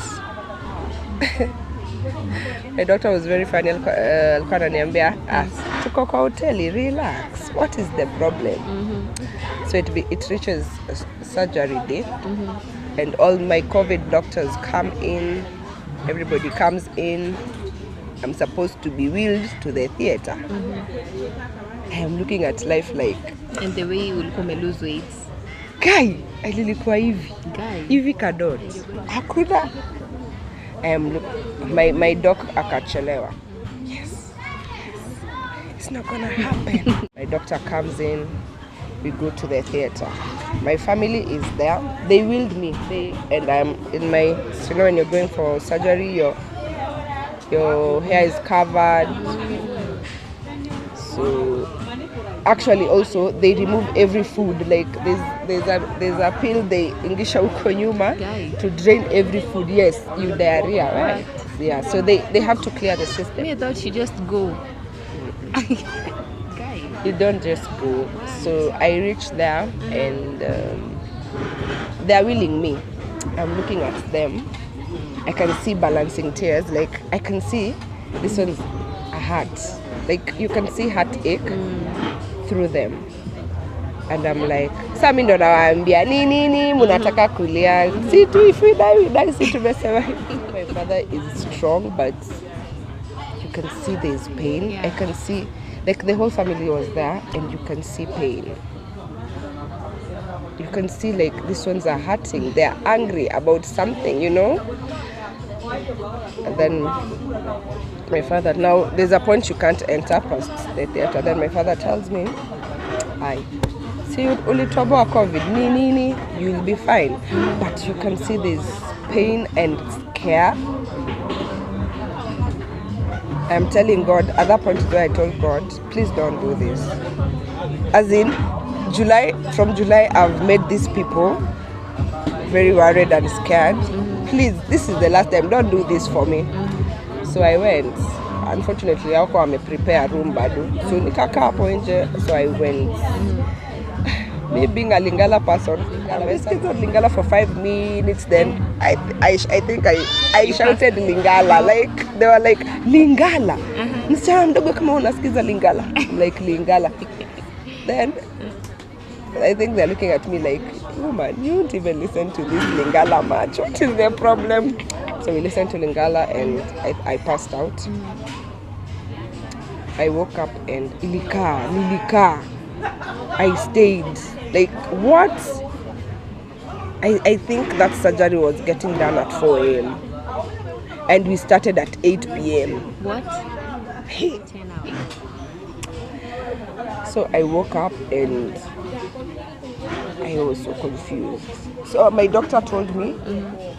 my doctor was very funny. Alikuwa ananiambia, tuko kwa hoteli, relax. What is the problem? So it reaches surgery day, and all my COVID doctors come in. Everybody comes in. I'm supposed to be wheeled to the theater. I am looking at life like... And the way you will come and lose weight. Guy, nilikuwa Guy. hivi kadot. Hakuna. My doc akachelewa. Yes. It's not gonna happen. My doctor comes in. We go to the theater. My family is there. They willed me. And I'm in my, you know, when you're going for surgery, your hair is covered. So actually also they remove every food. Like there's a pill they ingisha uko nyuma to drain every food. Yes, you diarrhea, right? Yeah. So they have to clear the system. I thought you just go. You don't just go. So I reach there and they're willing me. I'm looking at them. I can see balancing tears. Like I can see this one's a heart. Like you can see heartache through them. And I'm like, sasa mimi ndo nawaambia nini mnataka kulia. See tu if we die si tumesema. My father is strong, but you can see there's pain. Yeah. I can see, like the whole family was there and you can see pain. You can see like these ones are hurting. They're angry about something, you know. And then my father, now there's a point you can't enter past the theater. Then my father tells me, "I see you ulitoboa COVID, nini, you'll be fine." But you can see there's pain and scare. I'm telling God, at that point where I told God, please don't do this. As in, from July, I've made these people very worried and scared. Please, this is the last time, don't do this for me. So I went. Unfortunately, I prepare a room bado. So nikakaa hapo nje, so I went. Me being a Lingala person, I stayed on Lingala for 5 minutes. Then I think I shouted Lingala. Like they were like Lingala. Msichana mdogo kama unasikiza Lingala. I'm like Lingala. Then I think they're looking at me like, woman, you don't even listen to this Lingala much. What is their problem? So we listened to Lingala and I passed out. I woke up and Nilika. I stayed. Like, what? I think that surgery was getting done at 4 a.m. And we started at 8 p.m. What? 10 hours. So I woke up and I was so confused. So my doctor told me,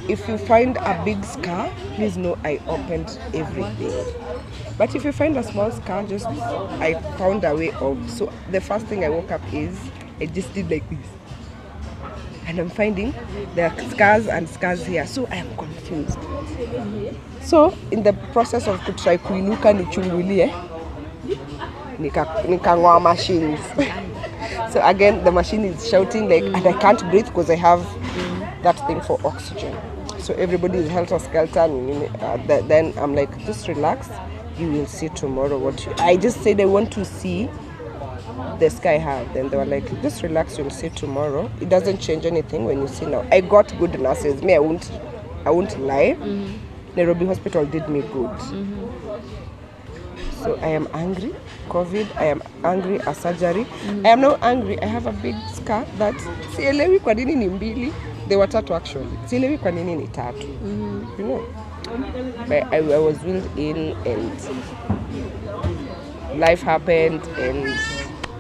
if you find a big scar, please know I opened everything. But if you find a small scar, I found a way of. So the first thing I woke up is, I just did like this. And I'm finding there are scars and scars here. So I am confused. So in the process of kutry kuinuka nichungulie, nikang'oa machines. So again, the machine is shouting like, and I can't breathe because I have that thing for oxygen. So everybody is helter-skelter. Then I'm like, just relax. You will see tomorrow I just said I want to see the sky high. Then they were like, just relax, you'll see tomorrow. It doesn't change anything when you see now. I got good nurses. Me, I won't lie. Nairobi Hospital did me good. So I am angry, COVID. I am angry at surgery. I am now angry. I have a big scar that sielewi kwa nini ni mbili. They were tatu actually. Sielewi kwa nini ni tatu. You know. But I was wheeled in and life happened, and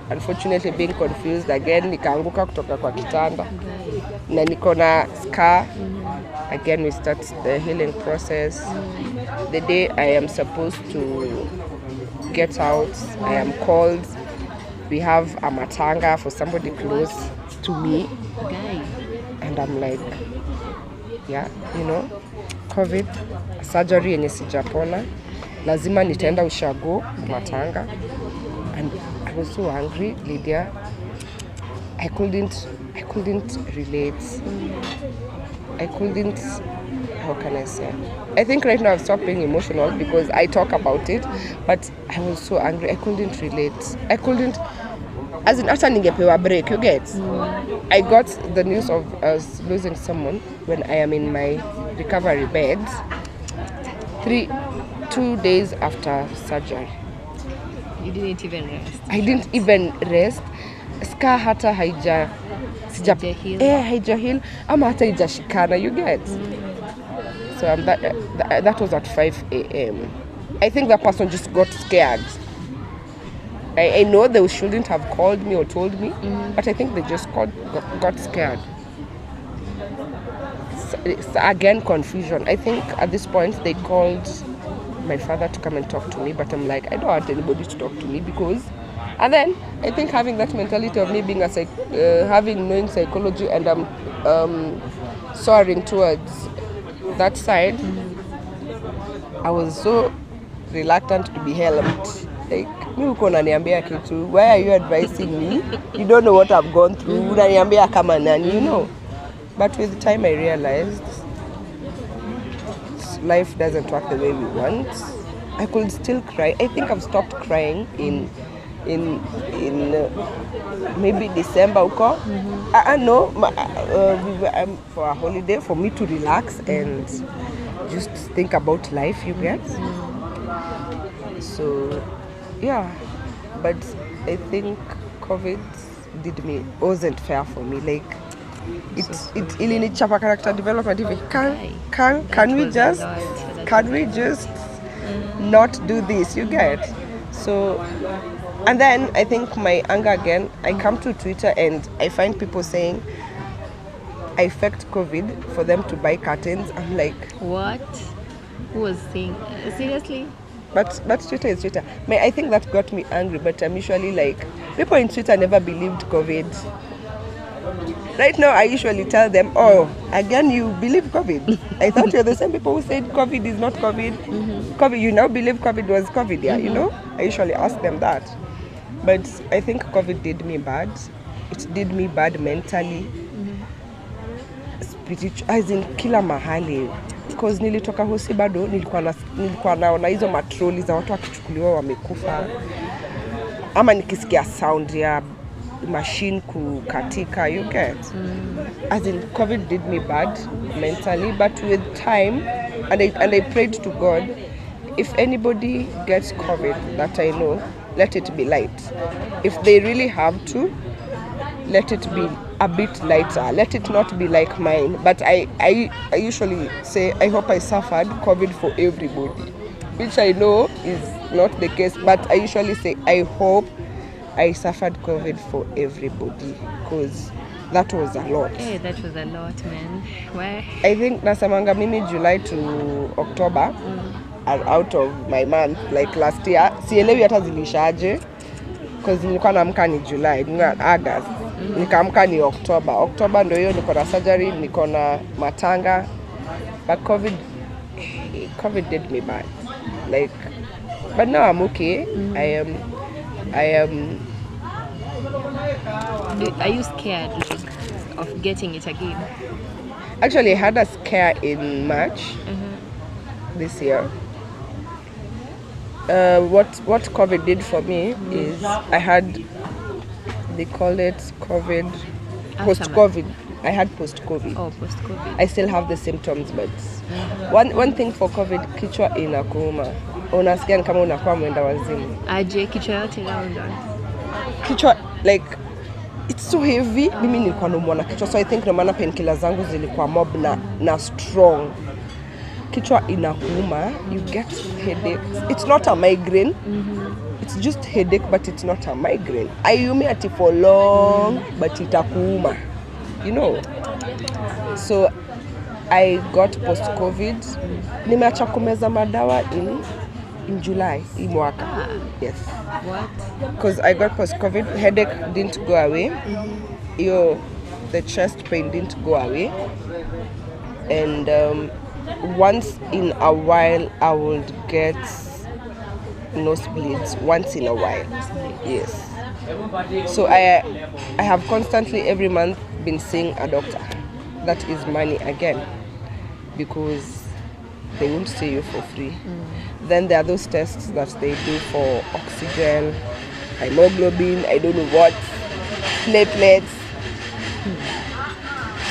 unfortunately being confused again, nikaanguka kutoka kwa kitanda na niko na scar. Again we start the healing process. The day I am supposed to get out, I am called. We have a matanga for somebody close to me. And I'm like, yeah, you know, COVID, surgery yenye sijapona, lazima nitaenda ushago matanga. And I was so angry, Lydia. I couldn't relate. I couldn't, how can I say? I think right now I've stopped being emotional because I talk about it, but I was so angry. I couldn't relate. I couldn't, as in after ningepewa break, you get? I got the news of us losing someone when I am in my recovery bed 2 days after surgery. You didn't even rest. I didn't even rest. Scar hata haijahil ama hata ijashikana, you get. So that was at 5 a.m. I think that person just got scared. I know they shouldn't have called me or told me, but I think they just got scared. So again, confusion. I think at this point they called my father to come and talk to me, but I'm like, I don't want anybody to talk to me because. And then I think having that mentality of me being knowing psychology, and I'm soaring towards that side, I was so reluctant to be helped. Like, mi uko unaniambia kitu, why are you advising me? You don't know what I've gone through. Unaniambia kama nani, you know. But with time I realized life doesn't work the way we want. I could still cry. I think I've stopped crying in maybe December uko. I know we were for a holiday for me to relax and just think about life, you get. So yeah, but I think COVID wasn't fair for me. Like it ilinichapa character development. Can we just not do this, you get. So, and then I think my anger again, I come to Twitter and I find people saying I faked COVID for them to buy curtains. I'm like, what? Who was saying? Seriously? But Twitter is Twitter. I think that got me angry, but I'm usually like, people in Twitter never believed COVID. Right now, I usually tell them, oh, again, you believe COVID. I thought you're the same people who said COVID is not COVID. COVID, you now believe COVID was COVID, yeah, you know? I usually ask them that. But I think COVID did me bad. It did me bad mentally. Spiritual, as in kila mahali. Because nilitoka hosi bado, nilikuwa naona hizo matroli za watu wakichukuliwa wamekufa. Ama nikisikia sound ya machine kukatika, you get. As in, COVID did me bad mentally, but with time, and I prayed to God, if anybody gets COVID that I know, let it be light. If they really have to, let it be a bit lighter. Let it not be like mine. But I usually say, I hope I suffered COVID for everybody, which I know is not the case, but I usually say, I hope I suffered COVID for everybody, because that was a lot. Hey, that was a lot, man. Why? I think nasamanga mimi July to October are out of my month, like last year. Sielewi hata zilishaje, because nilikuwa naamka ni July, August. Nikaamka ni October. October ndio hiyo niko na surgery, niko na matanga. But COVID did me bad. Like, but now I'm okay. I am. Are you scared of getting it again? Actually, I had a scare in March this year. What COVID did for me is I had, they call it COVID, post-COVID. I had post-COVID. Oh, post-COVID. I still have the symptoms, but one thing for COVID, kichwa inakuuma. Unasikia kama unakuwa mwenda wazimu. Aje kichwa yote round. Kichwa, like, it's so heavy. Mimi nilikuwa naumwa na kichwa, so I think no maana painkillers zangu zilikuwa mob na strong. Kichwa inakuuma, you get headaches. It's not a migraine. It's just headache, but it's not a migraine. Aiumi ati for long, but itakuuma. You know. So I got post-COVID. Nimeacha kumeza madawa in July, hii mwaka. Yes. What? Because I got post-COVID, headache didn't go away. The chest pain didn't go away. And once in a while, I would get nosebleeds. Once in a while. Yes. So I have constantly every month been seeing a doctor. That is money again, because they won't see you for free. Then there are those tests that they do for oxygen, hemoglobin, I don't know what, platelets.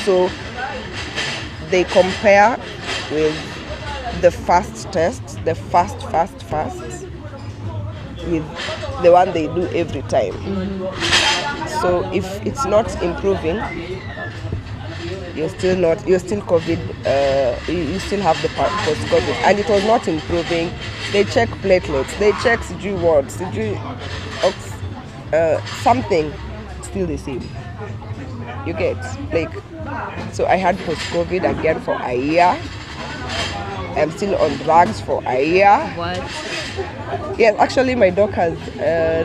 So they compare with the fast tests, the fast, with the one they do every time. So if it's not improving, you're still COVID, you still have the post-COVID, and it was not improving. They check platelets, they check something, still the same. You get, like, so I had post-COVID again for a year. I'm still on drugs for a year. What? Yes, actually my doc has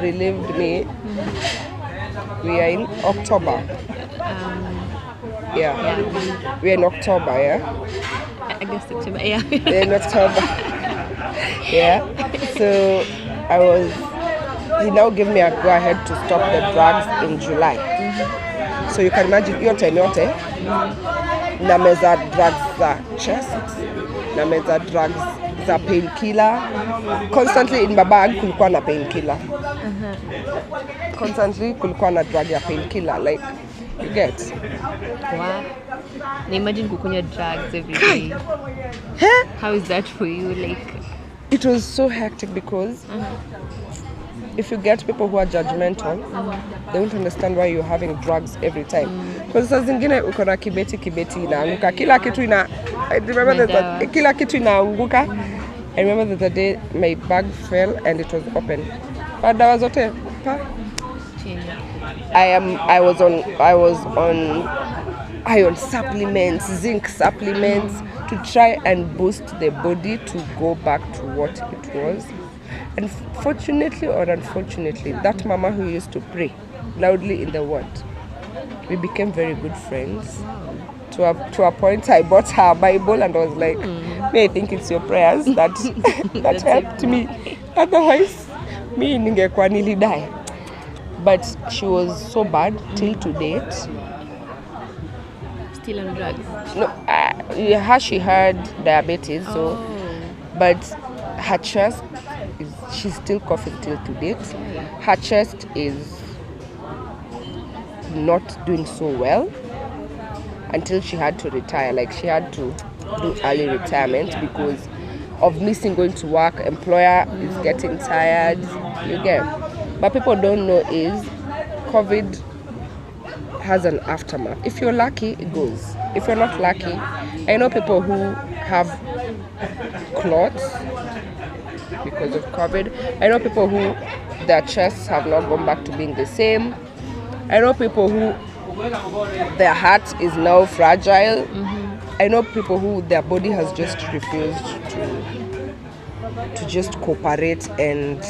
relieved me. We are in October. Yeah. We're in October, yeah? I guess September, yeah. We're in October. Yeah. So he now gave me a go ahead to stop the drugs in July. So you can imagine, yote na meza drugs za chest, na meza drugs za painkiller. Constantly in my bag kulikuwa na painkiller. Constantly kulikuwa na drug ya painkiller, like, you get. Wow. Imagine kukunywa drugs every day. How is that for you? Like, it was so hectic because if you get people who are judgmental, they won't understand why you're having drugs every time. Because saa zingine uko na kibeti inaanguka, kila kitu I remember that kila kitu inaanguka. I remember that the day my bag fell and it was open. But dawa zote I was on iron supplements, zinc supplements to try and boost the body to go back to what it was. And fortunately or unfortunately, that mama who used to pray loudly in the word, we became very good friends. To a point, I bought her a Bible and I was like, "May I think it's your prayers that helped me. Otherwise, me ningekuwa nilidai." But she was so bad till to date. still on drugs? No, she had diabetes, so but her chest she's still coughing till to date. Her chest is not doing so well until she had to retire. Like, she had to do early retirement because of missing going to work. Employer is getting tired. You get. But people don't know is COVID has an aftermath. If you're lucky, it goes. If you're not lucky, I know people who have clots because of COVID. I know people who their chests have not gone back to being the same. I know people who their heart is now fragile. I know people who their body has just refused to just cooperate and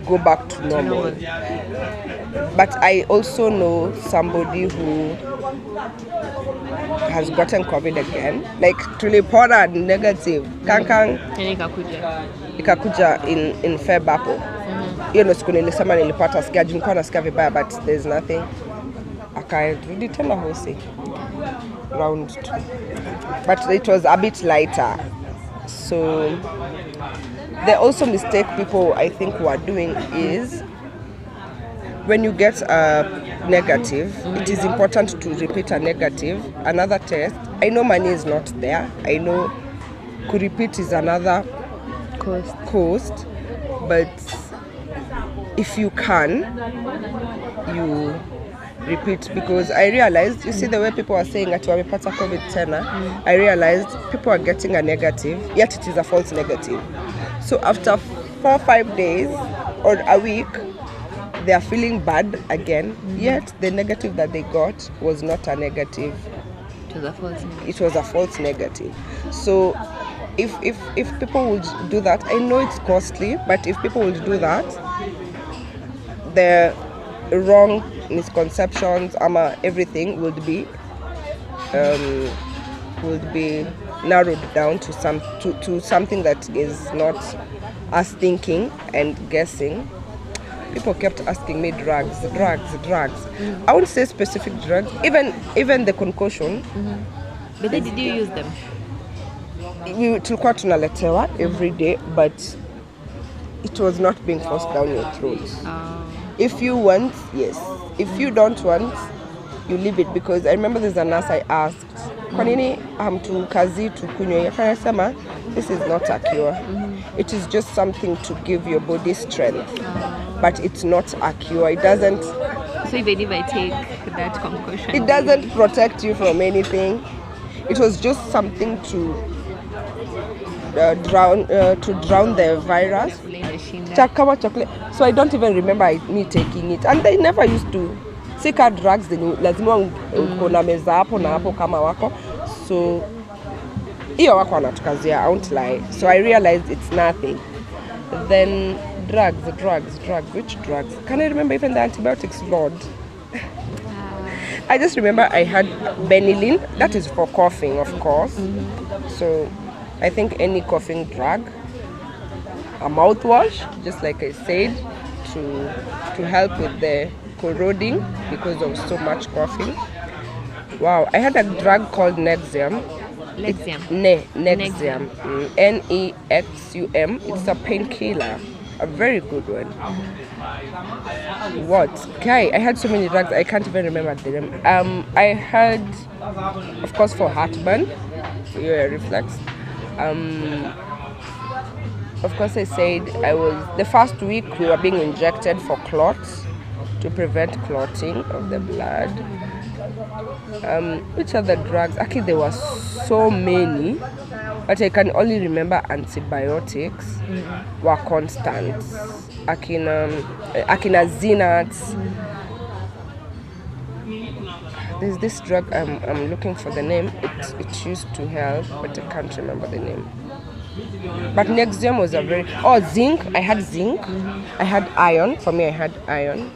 go back to normal. But I also know somebody who has gotten COVID again. Like, tulipona negative. Kankang ikakuja in Feb hapo. Hiyo ndo siku nilisema nilipata sikia, nilikuwa nasikia vibaya, but there's nothing. Akarudi tena hosi round 2. But it was a bit lighter. So the also mistake people I think were doing is when you get a negative, it is important to repeat a negative, another test. I know money is not there. I know to repeat is another cost, but if you can, you repeat, because I realized, you see the way people are saying that wamepata COVID tena, I realized people are getting a negative, yet it is a false negative. So after 4-5 days or a week, they are feeling bad again, yet the negative that they got was not a negative. It was a false negative. It was a false negative. So if people would do that, I know it's costly, but if people would do that, the wrong misconceptions, everything would be narrowed down to something that is not us thinking and guessing. People kept asking me drugs. I won't say specific drugs, even the concoction. But then did you use them? Tulikuwa tunaletewa every day, but it was not being forced down your throat. If you want, yes. If you don't want, you leave it, because I remember there's a nurse I asked, kwa nini hamtukazi tukunywe? Akasema, this is not a cure. It is just something to give your body strength. But it's not a cure. It doesn't. So even if I take that concoction. It doesn't protect you from anything. It was just something to drown the virus. Chakawa chocolate. So I don't even remember me taking it, and they never used to. Sika drugs lazima uko na meza hapo na hapo kama wako. So hiyo wako wanatukazia, I won't lie. So I realized it's nothing. Then drugs. Which drugs? Can I remember even the antibiotics, Lord? I just remember I had Benylin. That is for coughing, of course. So I think any coughing drug, a mouthwash, just like I said, to help with the corroding because of so much coughing. Wow, I had a drug called Nexium. Nexium. Nexum. It's a painkiller. A very good one. What? Okay, I had so many drugs, I can't even remember them. I had, of course, for heartburn, your reflex. Of course, I said the first week we were being injected for clots to prevent clotting of the blood. Which other drugs? Actually, there were so many, but I can only remember antibiotics were constant. Akina Xenats. There's this drug, I'm looking for the name. It used to help, but I can't remember the name. But Nexium was zinc. I had zinc. I had iron. For me, I had iron.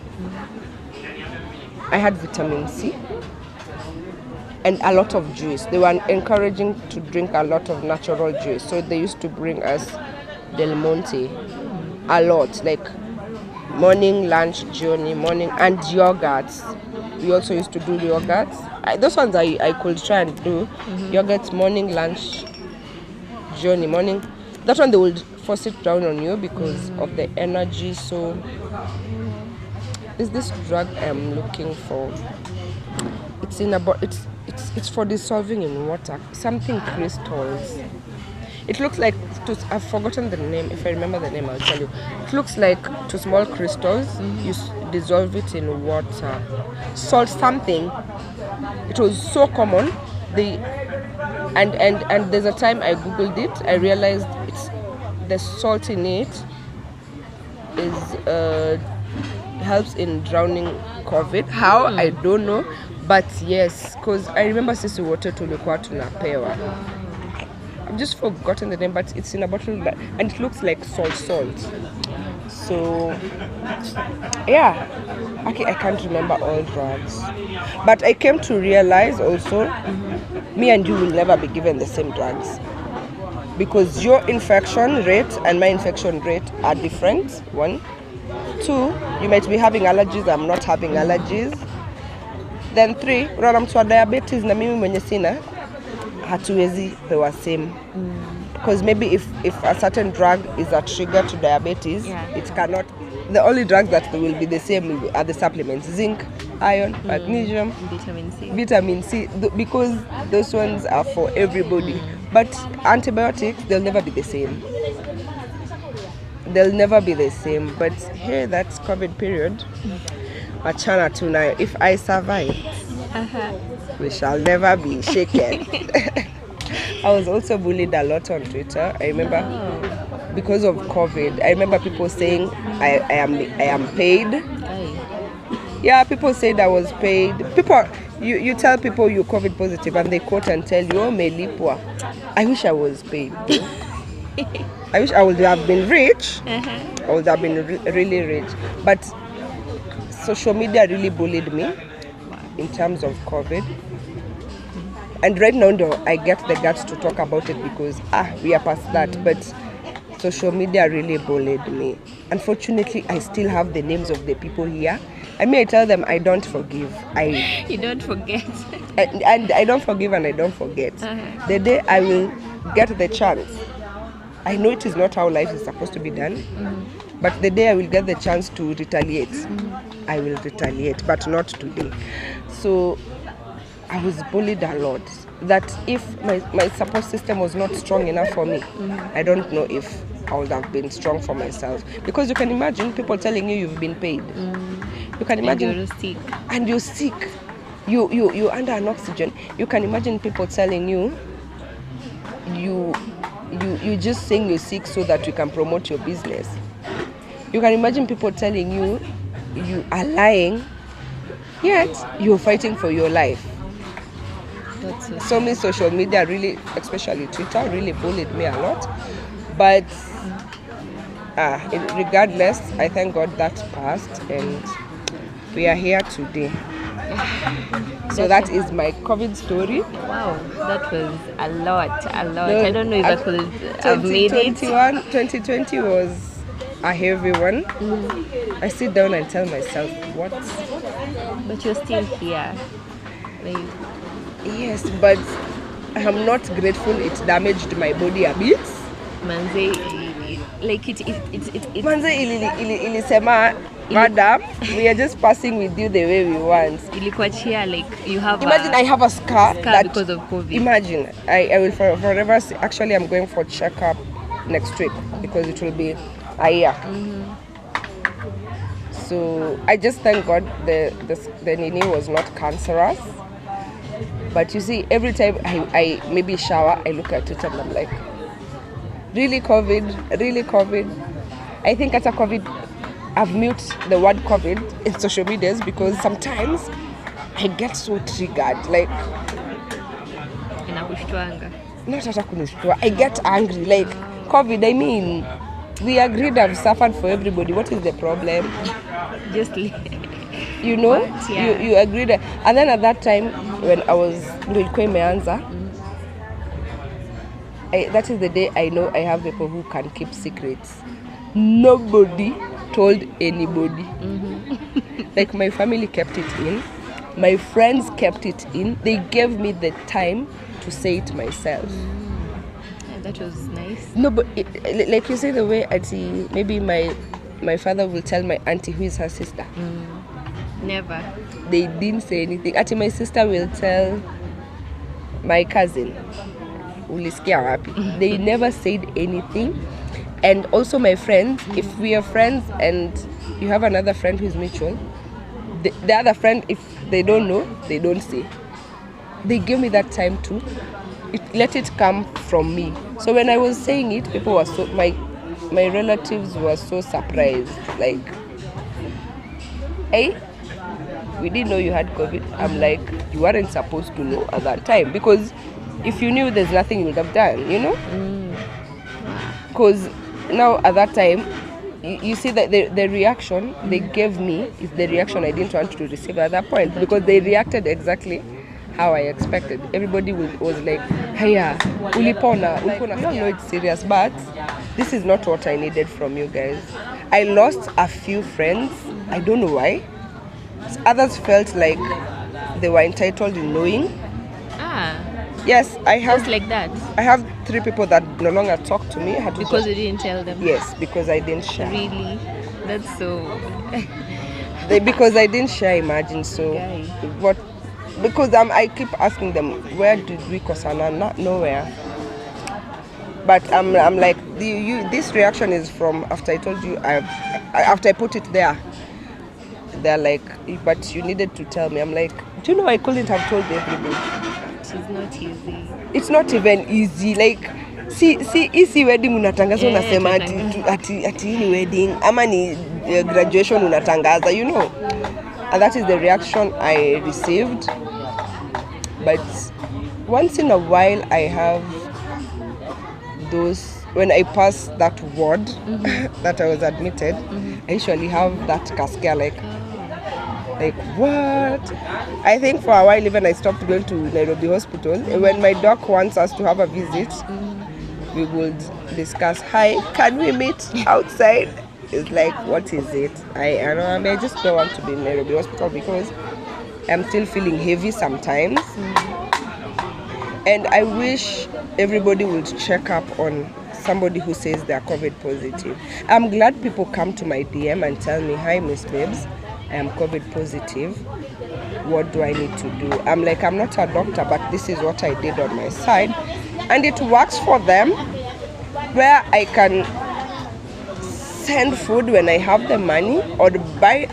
I had vitamin C. And a lot of juice. They were encouraging to drink a lot of natural juice. So they used to bring us Del Monte a lot, like morning, lunch, journey, morning, and yogurts. We also used to do yogurts. Those ones I could try and do. Yogurts, morning, lunch, journey, morning. That one they would force it down on you because of the energy. So there's this drug I'm looking for. It's for dissolving in water. Something crystals. It looks like I've forgotten the name. If I remember the name, I'll tell you. It looks like two small crystals. You dissolve it in water. Salt something. It was so common. And there's a time I googled it. I realized the salt in it is helps in drowning COVID. How? I don't know. But yes, because I remember sisi wote tulikuwa tunapewa. I've just forgotten the name, but it's in a bottle and it looks like salt. So yeah, I can't remember all drugs. But I came to realize also, me and you will never be given the same drugs. Because your infection rate and my infection rate are different, 1. 2, you might be having allergies, I'm not having allergies. Then 3, unaona mtu wa diabetes na mimi mwenye sina, hatuwezi pewa same. Because maybe if a certain drug is a trigger to diabetes, it cannot. The only drugs that will be the same are the supplements: zinc, iron, magnesium, vitamin C, because those ones are for everybody. But antibiotics, they'll never be the same. But hey, that's COVID period. Machana tuna. If I survive, we shall never be shaken. I was also bullied a lot on Twitter. I remember because of COVID. I remember people saying I am paid. Yeah, people said I was paid. You tell people you're COVID positive and they quote and tell you, oh, melipwa. I wish I was paid. I wish I would have been rich. I would have been really rich. But social media really bullied me in terms of COVID. And right now, though, I get the guts to talk about it because we are past that. But social media really bullied me. Unfortunately, I still have the names of the people here. I mean, I tell them I don't forgive. You don't forget. And I don't forgive and I don't forget. The day I will get the chance, I know it is not how life is supposed to be done, but the day I will get the chance to retaliate, I will retaliate, but not today. So I was bullied a lot. That if my support system was not strong enough for me, I don't know if I would have been strong for myself. Because you can imagine people telling you you've been paid. You can imagine. And you're sick. And you're sick. you under an oxygen. You can imagine people telling you you just saying you're sick so that you can promote your business. You can imagine people telling you you are lying, yet you're fighting for your life. That's So many social media really, especially Twitter, really bullied me a lot. But regardless, I thank God that's passed and we are here today. So that is my COVID story. Wow, that was a lot. No, I don't know if I could have made it. 2020 was a heavy one. I sit down and tell myself, what? But you're still here. Like, Yes, but I'm not grateful it damaged my body a bit. manze, like it Manze ilisema, madam, we are just passing with you the way we want. ilikuwa chia, like you have Imagine I have a scar that, because of COVID. Imagine I will forever see, actually I'm going for checkup next week because it will be a year. So I just thank God the Nini was not cancerous. But you see, every time I maybe shower, I look at it and I'm like, really COVID, really COVID. I think at a COVID, I've muted the word COVID in social medias because sometimes I get so triggered, like Inakushtuanga. not hata kunishtua. I get angry, like COVID. I mean, we agreed I've suffered for everybody. What is the problem? Just You know, What? Yeah. you agreed. And then at that time, when I was nilikuwa imeanza, that is the day I know I have people who can keep secrets. Nobody told anybody. Like my family kept it in. My friends kept it in. They gave me the time to say it myself. Yeah, that was nice. No, but like you say, the way maybe my father will tell my auntie who is her sister. Never. They didn't say anything. Actually, my sister will tell my cousin, ulisikia wapi. They never said anything. And also my friends, if we are friends and you have another friend who is mutual, the other friend, if they don't know, they don't say. They gave me that time to let it come from me. So when I was saying it, people were so, my relatives were so surprised. Like, hey, we didn't know you had COVID. I'm like, you weren't supposed to know at that time, because if you knew, there's nothing you would have done, you know? Because now at that time, you see that the reaction they gave me is the reaction I didn't want to receive at that point, because they reacted exactly how I expected. Everybody was like, "Hiya, ulipona." I don't know it's serious, but this is not what I needed from you guys. I lost a few friends. I don't know why. Others felt like they were entitled in knowing. Yes, I have. Just like that. I have 3 people that no longer talk to me. I had to Because you didn't tell them. Yes, because I didn't share. Really? That's so. Because I didn't share. Imagine. So Guy. what? Because I keep asking them, where did we Kosana? Not nowhere. But I'm like, this reaction is from after I told you. After I put it there. They're like, but you needed to tell me. I'm like, do you know I couldn't have told everybody. It's not easy. It's not even easy. Like, see wedding unatangaza unasema ati ni wedding ama ni graduation unatangaza, you know. And that is the reaction I received. But once in a while I have those, when I pass that ward that I was admitted, I usually have that cascade like what? I think for a while even I stopped going to Nairobi hospital. When my doc wants us to have a visit, we would discuss, hi, can we meet outside? It's like, what is it? I just don't want to be in Nairobi hospital because I'm still feeling heavy sometimes. And I wish everybody would check up on somebody who says they're COVID positive. I'm glad people come to my DM and tell me, hi, Miss Babes, I am COVID positive. What do I need to do? I'm like, I'm not a doctor, but this is what I did on my side. And it works for them, where I can send food when I have the money, or buy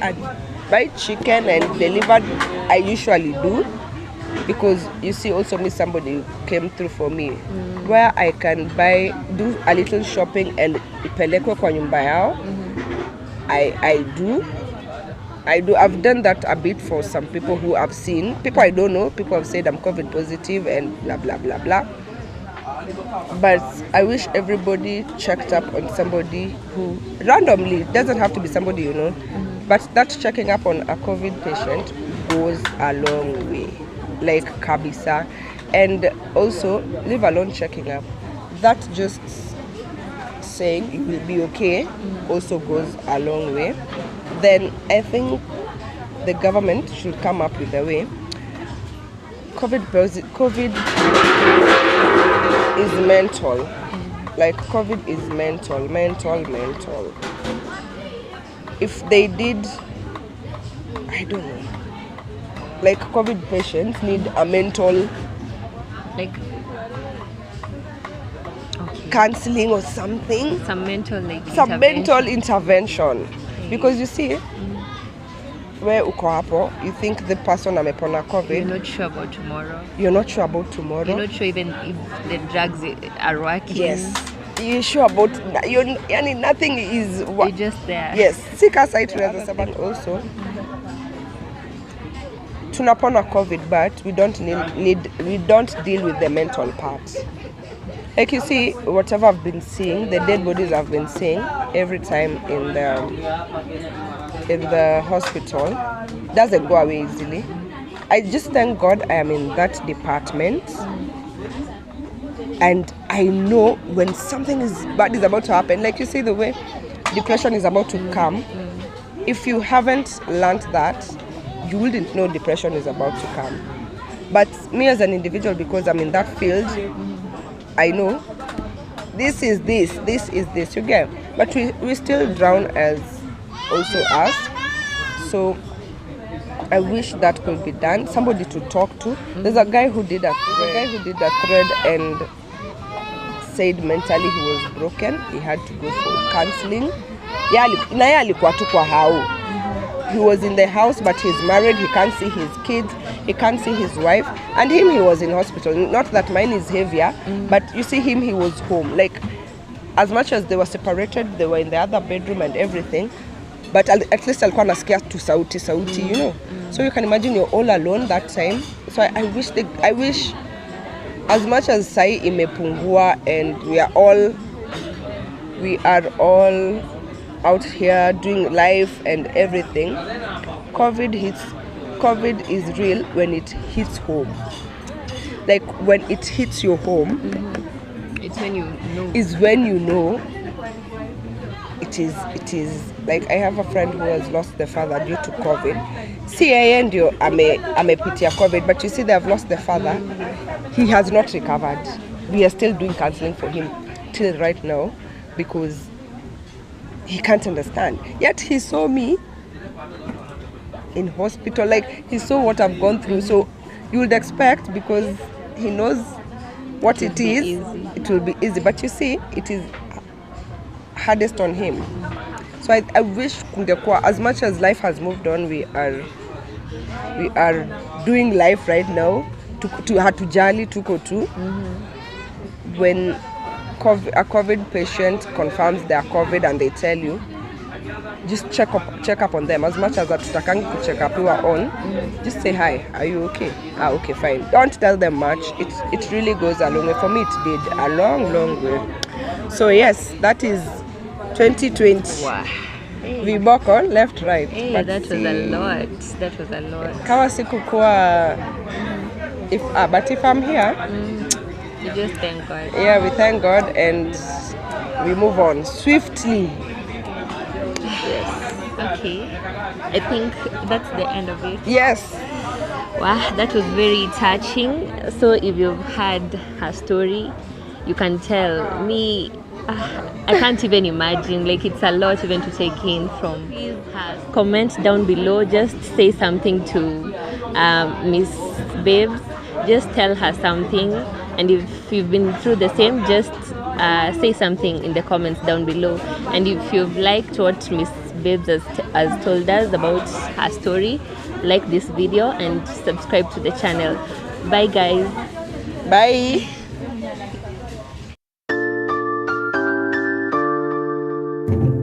buy chicken and delivered, I usually do. Because you see, also me, somebody came through for me where I can do a little shopping and ipelekwe kwa nyumba yao. I do. I've done that a bit for some people who I've seen. People I don't know. People have said I'm COVID positive and blah blah blah blah. But I wish everybody checked up on somebody who randomly, it doesn't have to be somebody you know, but that checking up on a COVID patient goes a long way. Like kabisa. And also, leave alone checking up, that just saying you will be okay also goes a long way. Then I think the government should come up with a way. COVID is mental. Like COVID is mental. If they did, I don't know, like COVID patients need a mental Like counseling or something. some mental Mental intervention. Because you see, where uko hapo, you think the person amepona COVID. You're not sure about tomorrow. You're not sure about tomorrow. You're not sure even if the drugs are working. Yes. You're sure about nothing is You're just there. Yes. Sika side tunaweza sema also. Tunapona COVID, but we don't deal with the mental part. Like you see, whatever I've been seeing, the dead bodies I've been seeing every time in the hospital doesn't go away easily. I just thank God I am in that department, and I know when something bad is about to happen. Like you see, the way depression is about to come. If you haven't learned that, you wouldn't know depression is about to come. But me as an individual, because I'm in that field, I know this is this, you get. But we still drown as also us. So I wish that could be done. Somebody to talk to. There's a guy who did a thread and said mentally he was broken. He had to go for counseling. He was in the house, but he's married. He can't see his kids. He can't see his wife. And he was in hospital. Not that mine is heavier, but you see he was home. Like, as much as they were separated, they were in the other bedroom and everything. But at least alikuwa nasikia tu sauti, you know. So you can imagine you're all alone that time. So I wish as much as sai imepungua and we are all out here doing life and everything, COVID is real when it hits home. Like when it hits your home, it's when you know. Is when you know. It is like I have a friend who has lost the father due to COVID. See, yeye ndio amepitia COVID, but you see they have lost the father. He has not recovered. We are still doing counseling for him till right now because he can't understand. Yet he saw me in hospital, like he saw what I've gone through. So you would expect, because he knows what it is, it will be easy. But you see, it is hardest on him. So I wish kungekuwa, as much as life has moved on, we are doing life right now. Hatujali tuko tu. When a COVID patient confirms they are COVID and they tell you, just check up on them. As much as hatutakangi kucheck up you are on, just say hi, are you okay? Okay, fine. Don't tell them much. It really goes a long way. For me it did a long way. So yes, that is 2020. Wow. Viboko left, right. Hey, that was a lot. Kawa sikukuwa but if I'm here, you just thank God. Yeah, we thank God and we move on swiftly. Yes. Okay. I think that's the end of it. Yes. Wow, that was very touching. So if you've heard her story, you can tell me. I can't even imagine. Like, it's a lot even to take in from. Please comment down below. Just say something to Miss Babes. Just tell her something. And if you've been through the same, just say something in the comments down below. And if you've liked what Miss Babes has told us about her story. Like this video and subscribe to the channel. Bye guys. Bye.